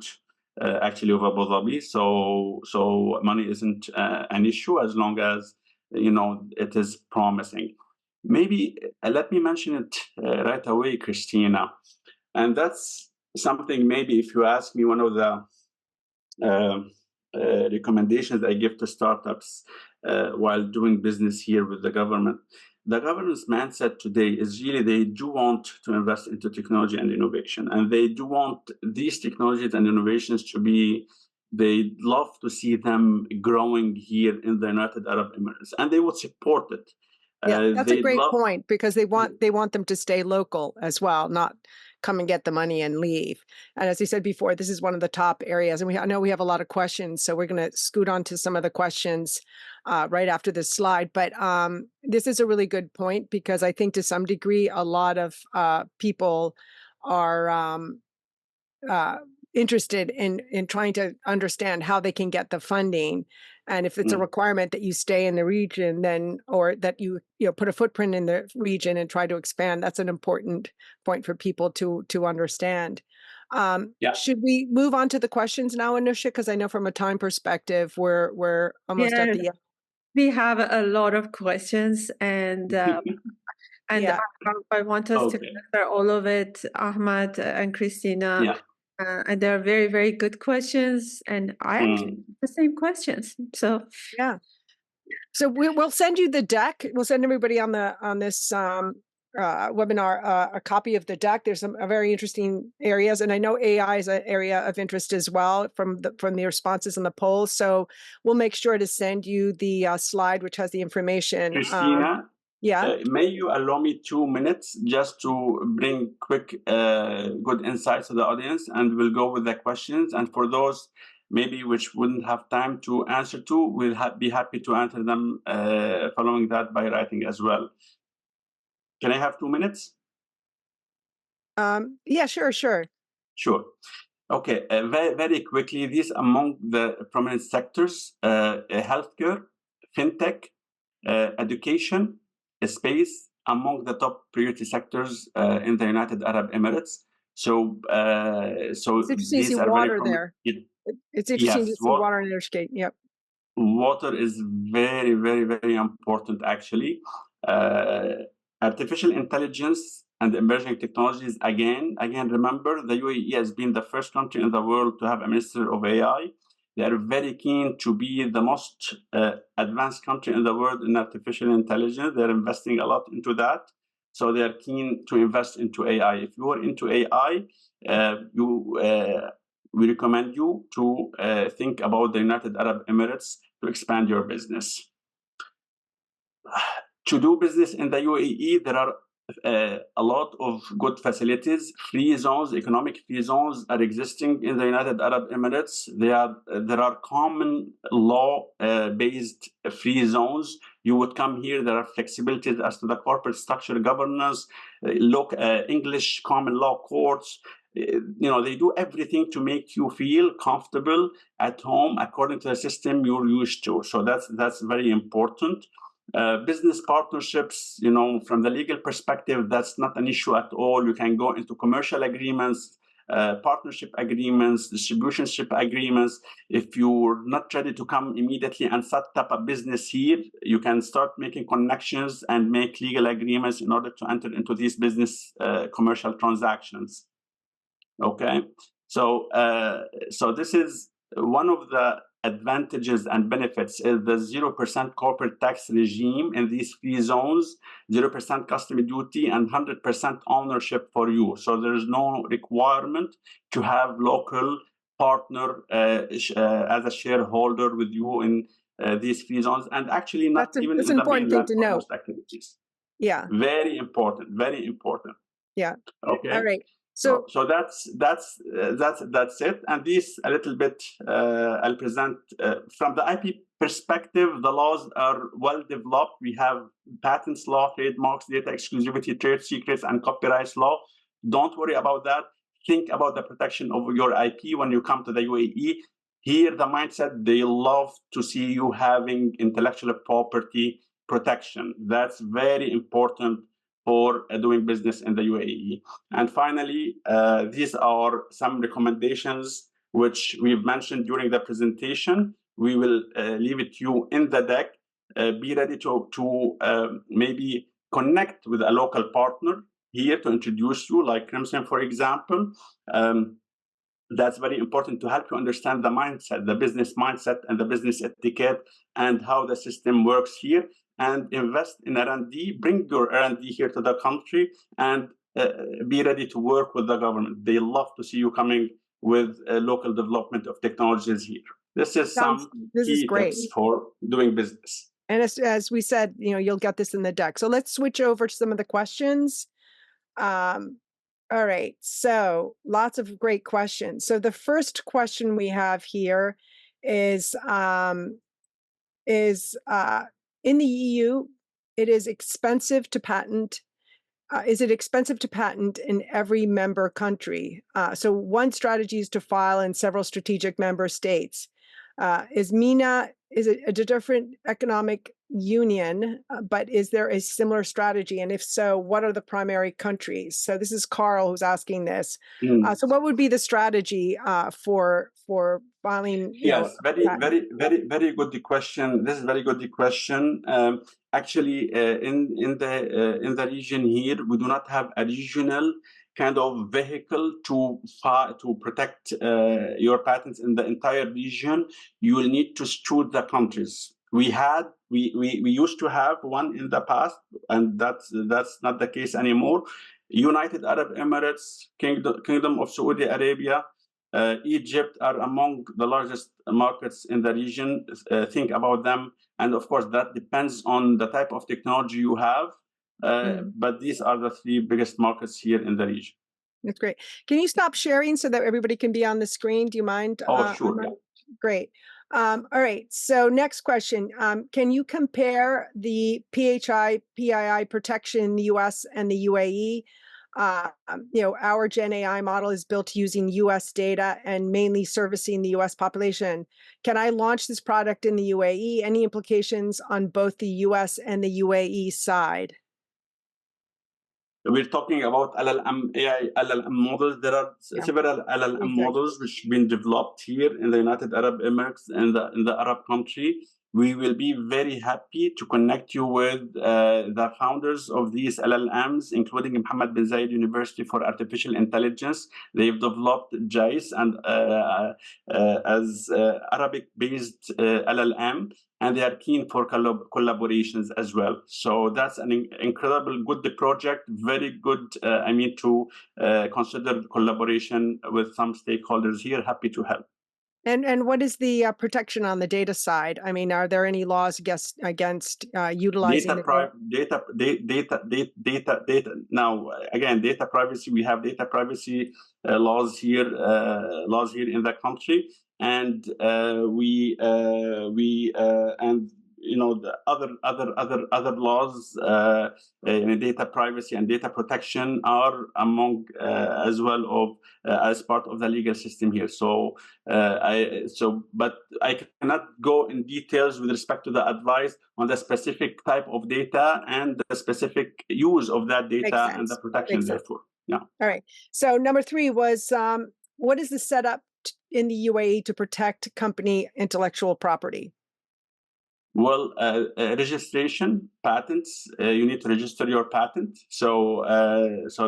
actually of Abu Dhabi, so money isn't an issue as long as it is promising. Maybe let me mention it right away, Christina, and that's something. Maybe if you ask me, one of the recommendations I give to startups while doing business here with the government. The government's mindset today is really they do want to invest into technology and innovation, and they do want these technologies and innovations to be. They love to see them growing here in the United Arab Emirates, and they would support it. Yeah, that's a great point, because they want them to stay local as well, not come and get the money and leave. And as I said before, this is one of the top areas. And I know we have a lot of questions, so we're going to scoot on to some of the questions right after this slide. But this is a really good point, because I think to some degree, a lot of people are interested in trying to understand how they can get the funding. And if it's a requirement that you stay in the region, then, or that you put a footprint in the region and try to expand, that's an important point for people to understand. Should we move on to the questions now, Anusha? Because I know from a time perspective, we're almost at the end. We have a lot of questions, and I want us to answer all of it, Ahmad and Christina. And they're very, very good questions. And I actually have the same questions. So So we'll send you the deck. We'll send everybody on this webinar a copy of the deck. There's some very interesting areas, and I know AI is an area of interest as well from the responses in the polls. So we'll make sure to send you the slide which has the information. Christina. May you allow me 2 minutes just to bring quick, good insights to the audience, and we'll go with the questions. And for those maybe which wouldn't have time to answer to, we'll be happy to answer them following that by writing as well. Can I have 2 minutes? Yeah, sure. Sure. Okay, very, very quickly, these among the prominent sectors: healthcare, fintech, education, space, among the top priority sectors in the United Arab Emirates. So it's interesting to see water there. It's interesting to see water in their state. Yep. Water is very, very, very important, actually. Artificial intelligence and emerging technologies. Again, remember, the UAE has been the first country in the world to have a minister of AI. They are very keen to be the most advanced country in the world in artificial intelligence. They're investing a lot into that. So they are keen to invest into AI. If you are into AI, we recommend you to think about the United Arab Emirates to expand your business. To do business in the UAE, there are a lot of good facilities. Free zones, economic free zones are existing in the United Arab Emirates. There are common law-based free zones. You would come here, there are flexibilities as to the corporate structure, governance, English common law courts. They do everything to make you feel comfortable at home according to the system you're used to. So that's very important. Business partnerships, from the legal perspective, that's not an issue at all. You can go into commercial agreements, partnership agreements, distributionship agreements. If you're not ready to come immediately and set up a business here, you can start making connections and make legal agreements in order to enter into these business commercial transactions. Okay, so this is one of the advantages and benefits is the 0% corporate tax regime in these free zones, 0% custom duty, and 100% ownership for you. So there's no requirement to have local partner as a shareholder with you in these free zones, and actually not even in the mainland for most activities. Yeah. Very important, very important. Yeah. Okay. All right. So that's it. And this a little bit I'll present from the IP perspective. The laws are well developed. We have patents law, trademarks, data exclusivity, trade secrets, and copyright law. Don't worry about that. Think about the protection of your IP when you come to the UAE. Here, the mindset, they love to see you having intellectual property protection. That's very important for doing business in the UAE. And finally, these are some recommendations which we've mentioned during the presentation. We will leave it to you in the deck. Be ready to maybe connect with a local partner here to introduce you, like Crimson, for example. That's very important to help you understand the mindset, the business mindset and the business etiquette and how the system works here. And invest in R&D, bring your R&D here to the country, and be ready to work with the government. They love to see you coming with local development of technologies here. This is some key tips for doing business. And as we said, you'll get this in the deck. So let's switch over to some of the questions. All right, so lots of great questions. So the first question we have here is in the EU, it is expensive to patent. Is it expensive to patent in every member country? So one strategy is to file in several strategic member states. Is MENA, is it a different economic union, but is there a similar strategy? And if so, what are the primary countries? So this is Carl who's asking this. So what would be the strategy for filing? Yes, very good question. This is very good question. Actually, in the region here, we do not have a regional kind of vehicle to protect your patents in the entire region. You will need to choose the countries. We used to have one in the past, and that's not the case anymore. United Arab Emirates, Kingdom of Saudi Arabia, Egypt are among the largest markets in the region. Think about them, and of course that depends on the type of technology you have. But these are the three biggest markets here in the region. That's great. Can you stop sharing so that everybody can be on the screen? Do you mind? Oh, sure. Yeah. Great. All right. So next question. Can you compare the PII protection in the US and the UAE? Our Gen AI model is built using US data and mainly servicing the US population. Can I launch this product in the UAE? Any implications on both the US and the UAE side? We're talking about LLM, AI LLM models. There are several LLM models which have been developed here in the United Arab Emirates and in the Arab country. we will be very happy to connect you with the founders of these LLMs, including Mohammed bin Zayed University for Artificial Intelligence. They've developed JICE and as Arabic-based LLM, and they are keen for collaborations as well. So that's an incredible good project, very good, to consider collaboration with some stakeholders here. Happy to help. And what is the protection on the data side? I mean, are there any laws against utilizing data? Now, again, data privacy. We have data privacy laws here in the country, and the other laws in data privacy and data protection are among as well of as part of the legal system here. But I cannot go in details with respect to the advice on the specific type of data and the specific use of that data and the protection therefore. Yeah. All right. So number 3 was what is the setup in the UAE to protect company intellectual property? Well, registration, patents. You need to register your patent. So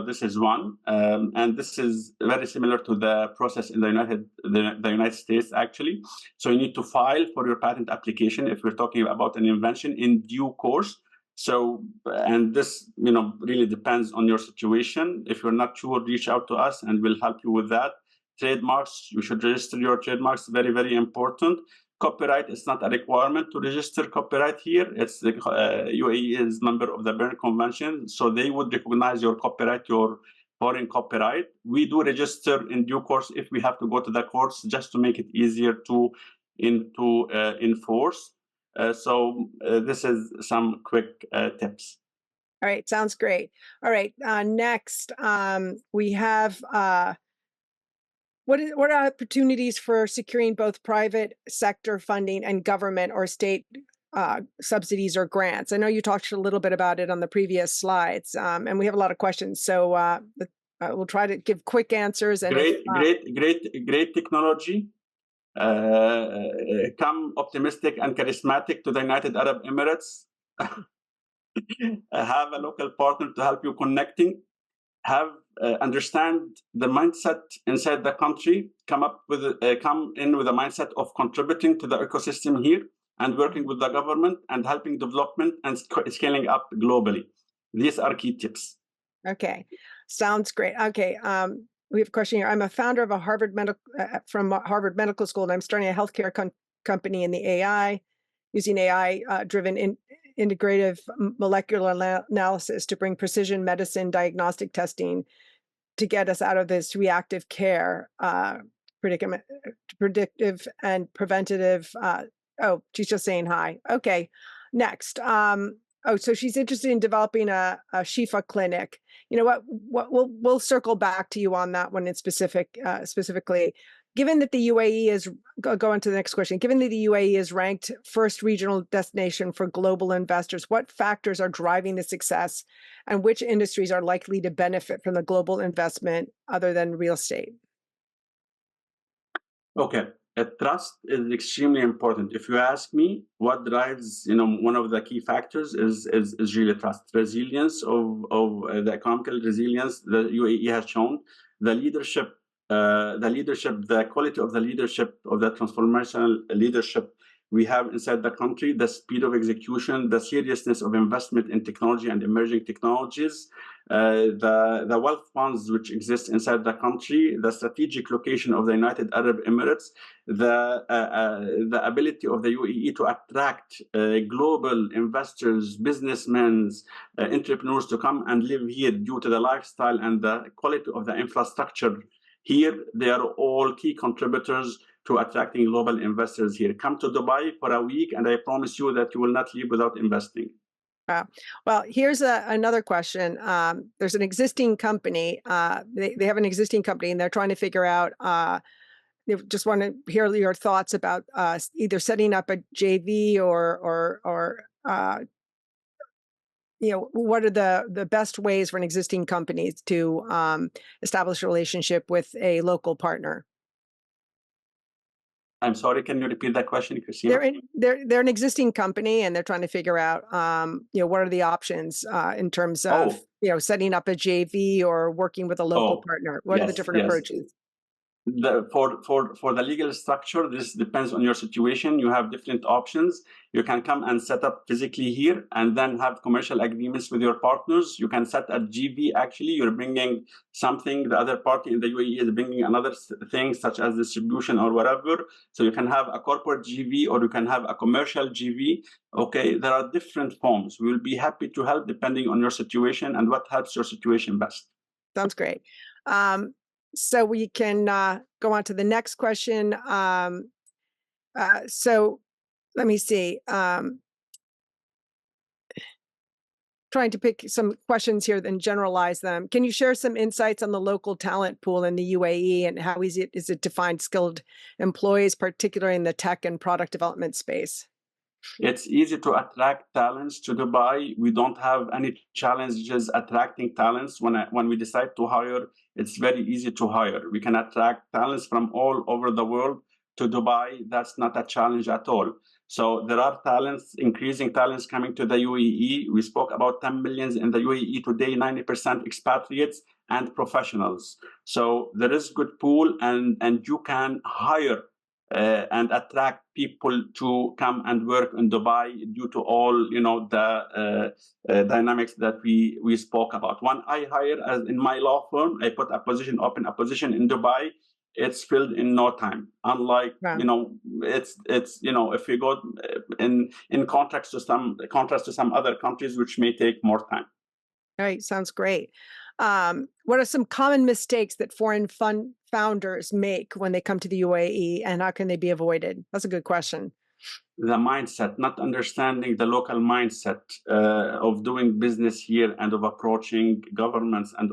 this is one, and this is very similar to the process in the United States, actually. So you need to file for your patent application if we're talking about an invention in due course. So, and this, really depends on your situation. If you're not sure, reach out to us and we'll help you with that. Trademarks, you should register your trademarks. Very, very important. Copyright is not a requirement to register copyright here. It's the UAE is member of the Berne Convention, so they would recognize your copyright, your foreign copyright. We do register in due course if we have to go to the courts, just to make it easier to enforce. This is some quick tips. All right, sounds great. All right, next we have. What are opportunities for securing both private sector funding and government or state subsidies or grants? I know you talked a little bit about it on the previous slides, and we have a lot of questions. So we'll try to give quick answers. And great technology. Come optimistic and charismatic to the United Arab Emirates. Have a local partner to help you connecting. Understand the mindset inside the country, come in with a mindset of contributing to the ecosystem here and working with the government and helping development and scaling up globally. These are key tips. Okay, sounds great. Okay, we have a question here. I'm a founder of from Harvard Medical School, and I'm starting a healthcare company in the AI, using AI-driven integrative molecular analysis to bring precision medicine diagnostic testing to get us out of this reactive care, predictive and preventative. Oh, she's just saying hi. Okay, next. So she's interested in developing a Shifa clinic. You know what? We'll circle back to you on that one in specifically. Given that the UAE is, go on to the next question. Given that the UAE is ranked first regional destination for global investors, what factors are driving the success and which industries are likely to benefit from the global investment other than real estate? Okay. Trust is extremely important. If you ask me what drives, one of the key factors is really trust. Resilience of the economical resilience the UAE has shown, the leadership, the quality of the leadership, of the transformational leadership we have inside the country, the speed of execution, the seriousness of investment in technology and emerging technologies, the wealth funds which exist inside the country, the strategic location of the United Arab Emirates, the ability of the UAE to attract global investors, businessmen, entrepreneurs to come and live here due to the lifestyle and the quality of the infrastructure here. They are all key contributors to attracting global investors here. Come to Dubai for a week, and I promise you that you will not leave without investing. Well, here's another question. There's an existing company. They have an existing company, and they're trying to figure out. They just want to hear your thoughts about either setting up a JV or what are the best ways for an existing company to establish a relationship with a local partner? I'm sorry, can you repeat that question, Christina? They're an existing company and they're trying to figure out, what are the options in terms of, setting up a JV or working with a local partner. What are the different approaches? For the legal structure, this depends on your situation. You have different options. You can come and set up physically here and then have commercial agreements with your partners. You can set a GV. Actually, you're bringing something, the other party in the UAE is bringing another thing, such as distribution or whatever. So you can have a corporate GV or you can have a commercial GV. Okay, there are different forms. We will be happy to help depending on your situation and what helps your situation best. Sounds great. So we can go on to the next question. So let me see. Trying to pick some questions here and generalize them. Can you share some insights on the local talent pool in the UAE and how easy is it to find skilled employees, particularly in the tech and product development space? It's easy to attract talents to Dubai. We don't have any challenges attracting talents. When we decide to hire, it's very easy to hire. We can attract talents from all over the world to Dubai. That's not a challenge at all. So there are talents, increasing talents coming to the UAE. We spoke about 10 million in the UAE today, 90% expatriates and professionals. So there is good pool and you can hire and attract people to come and work in Dubai due to all the dynamics that we spoke about. When I hire, as in my law firm, I put open a position in Dubai. It's filled in no time. Unlike it's if you go in contrast to some other countries, which may take more time. All right, sounds great. What are some common mistakes that foreign fund founders make when they come to the UAE, and how can they be avoided? That's a good question. The mindset, not understanding the local mindset of doing business here and of approaching governments and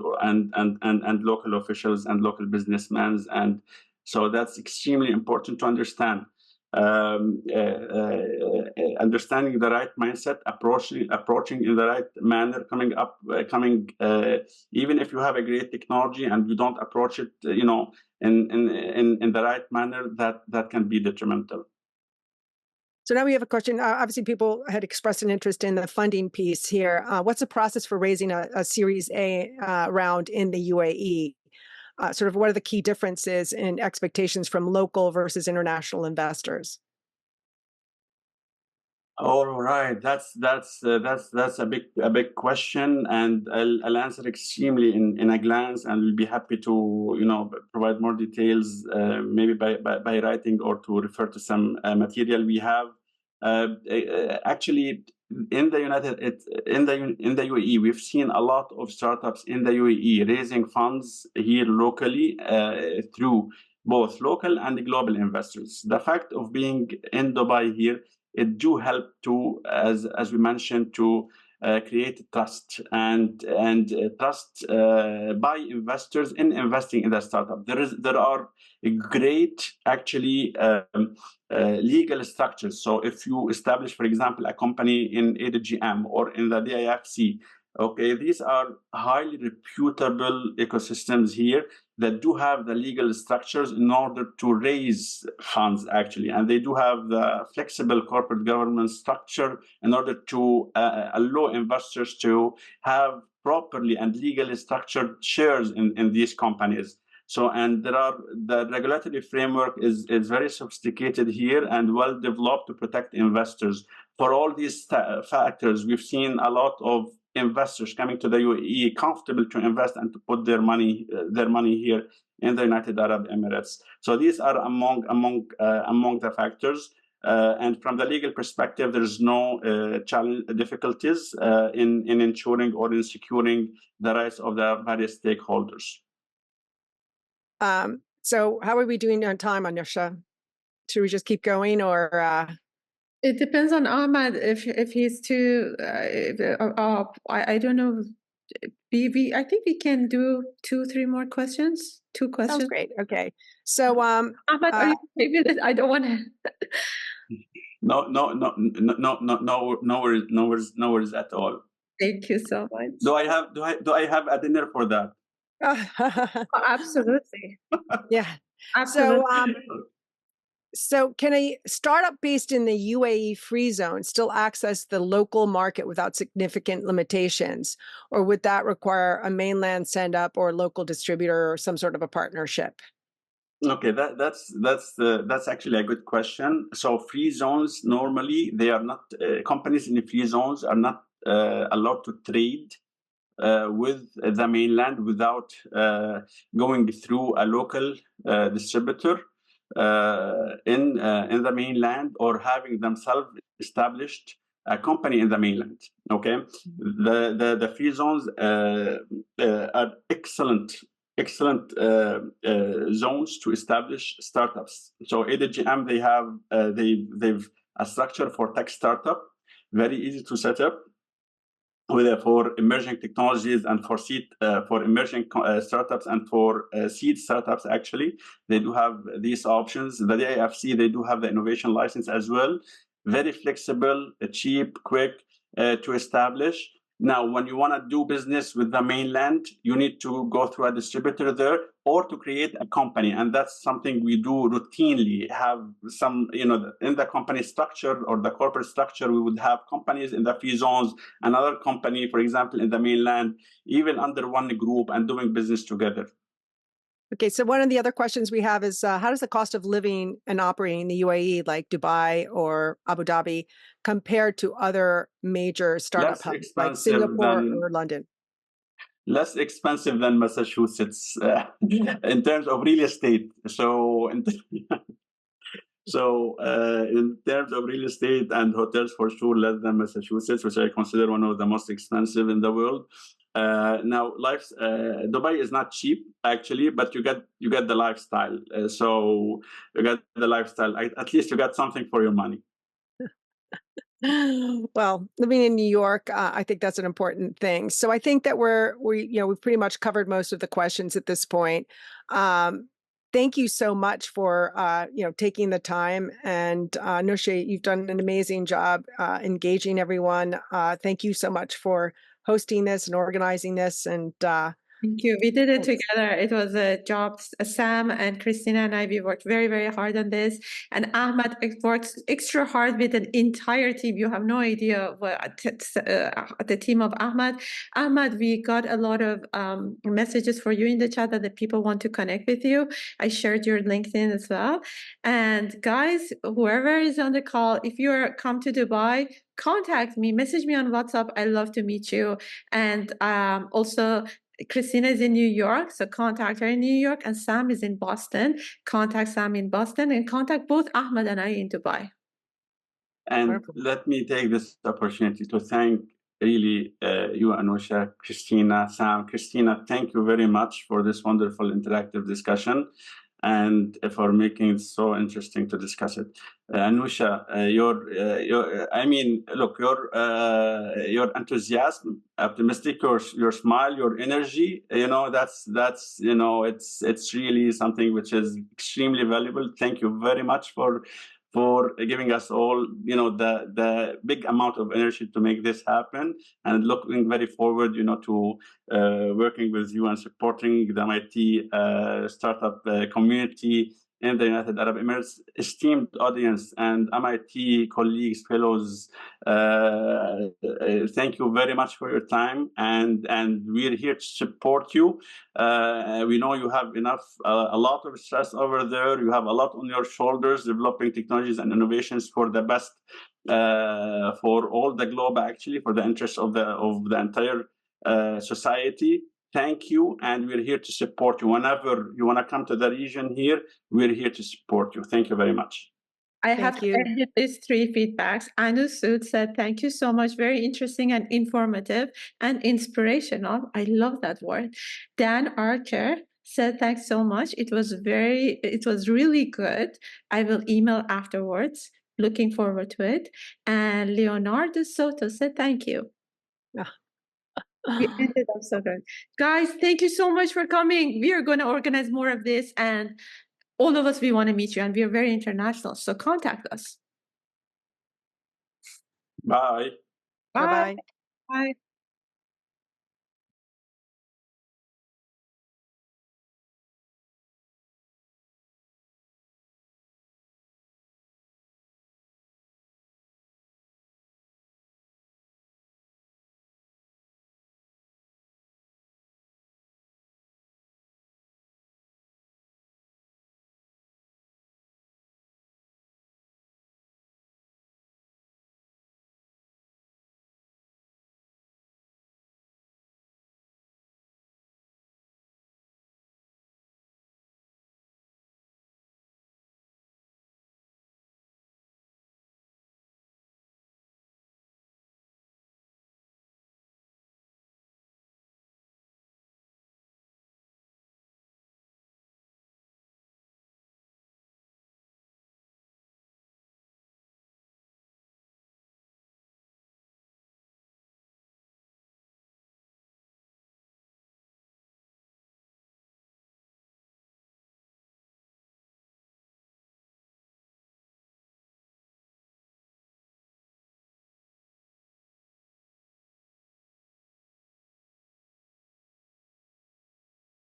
local officials and local businessmen, and so that's extremely important to understand. Understanding the right mindset, approaching in the right manner, even if you have a great technology and you don't approach it, in the right manner, that can be detrimental. So now we have a question. Obviously, people had expressed an interest in the funding piece here. What's the process for raising a Series A round in the UAE? Sort of what are the key differences in expectations from local versus international investors? All right, that's a big question, and I'll answer extremely in a glance, and we'll be happy to provide more details, maybe by writing or to refer to some material we have. Actually, in the UAE, we've seen a lot of startups in the UAE raising funds here locally through both local and global investors. The fact of being in Dubai here, it do help to, as we mentioned, to create trust and trust by investors in investing in the startup. There are great actually legal structures. So if you establish, for example, a company in ADGM or in the DIFC, okay, these are highly reputable ecosystems here that do have the legal structures in order to raise funds, actually. And they do have the flexible corporate governance structure in order to allow investors to have properly and legally structured shares in these companies. So, and the regulatory framework is very sophisticated here and well developed to protect investors. For all these factors, we've seen a lot of investors coming to the UAE comfortable to invest and to put their money here in the United Arab Emirates. So these are among the factors. And from the legal perspective, there's no difficulties in ensuring or in securing the rights of the various stakeholders. So how are we doing on time, Anusha? Should we just keep going or? It depends on Ahmad if he's too. I don't know. I think we can do 2-3 more questions. 2 questions. Sounds great. Okay. So Ahmad, are you okay with it? I don't want to. No worries at all. Thank you so much. Do I have a dinner for that? Oh, absolutely. Yeah. Absolutely. So can a startup based in the UAE free zone still access the local market without significant limitations? Or would that require a mainland send up or local distributor or some sort of a partnership? Okay, that's actually a good question. So free zones normally they are not companies in the free zones are not allowed to trade with the mainland without going through a local distributor in the mainland or having themselves established a company in the mainland. Okay, the free zones are excellent zones to establish startups. So ADGM they've a structure for tech startup, very easy to set up for emerging technologies and for seed for emerging startups and for seed startups. Actually, they do have these options. The DIFC they do have the innovation license as well. Very flexible, cheap, quick to establish. Now, when you want to do business with the mainland, you need to go through a distributor there or to create a company. And that's something we do routinely. Have some, in the company structure or the corporate structure, we would have companies in the free zones, another company, for example, in the mainland, even under one group and doing business together. Okay, so one of the other questions we have is how does the cost of living and operating in the UAE, like Dubai or Abu Dhabi, compare to other major startup Less hubs like expensive Singapore than or London? less expensive than Massachusetts in terms of real estate. In terms of real estate and hotels, for sure, less than Massachusetts, which I consider one of the most expensive in the world. Now, Dubai is not cheap actually, but you get the lifestyle. So you get the lifestyle. At least you got something for your money. Well, living in New York, I think that's an important thing. So I think that we've pretty much covered most of the questions at this point. Thank you so much for taking the time. And Nusha, you've done an amazing job engaging everyone. Thank you so much for hosting this and organizing this. And Thank you. We did it thanks. together. It was a job. Sam and Christina and I, we worked very, very hard on this. And Ahmad works extra hard with an entire team. You have no idea what the team of Ahmad. Ahmad, we got a lot of messages for you in the chat that people want to connect with you. I shared your LinkedIn as well. And guys, whoever is on the call, if you're come to Dubai, contact me, message me on WhatsApp. I love to meet you. And also, Christina is in New York, so contact her in New York, and Sam is in Boston. Contact Sam in Boston and contact both Ahmad and I in Dubai. And Wonderful. let me take this opportunity to thank really you, Anusha, Christina, Sam. Christina, thank you very much for this wonderful interactive discussion and for making it so interesting to discuss it. Anusha, your enthusiasm, optimistic, your smile, your energy, it's really something which is extremely valuable. Thank you very much for giving us all, the big amount of energy to make this happen, and looking very forward, to working with you and supporting the MIT startup community in the United Arab Emirates. Esteemed audience and MIT colleagues, fellows, thank you very much for your time, and we're here to support you. We know you have a lot of stress over there. You have a lot on your shoulders, developing technologies and innovations for the best, for all the globe, actually, for the interest of the entire society. Thank you, and we're here to support you. Whenever you want to come to the region here, we're here to support you. Thank you very much. I have ended these 3 feedbacks. Anu Sood said, thank you so much. Very interesting and informative and inspirational. I love that word. Dan Archer said, thanks so much. It was really good. I will email afterwards. Looking forward to it. And Leonardo Soto said, thank you. We ended up so good. Guys, thank you so much for coming. We are going to organize more of this, and all of us, we want to meet you, and we are very international. So contact us. Bye. Bye-bye. Bye.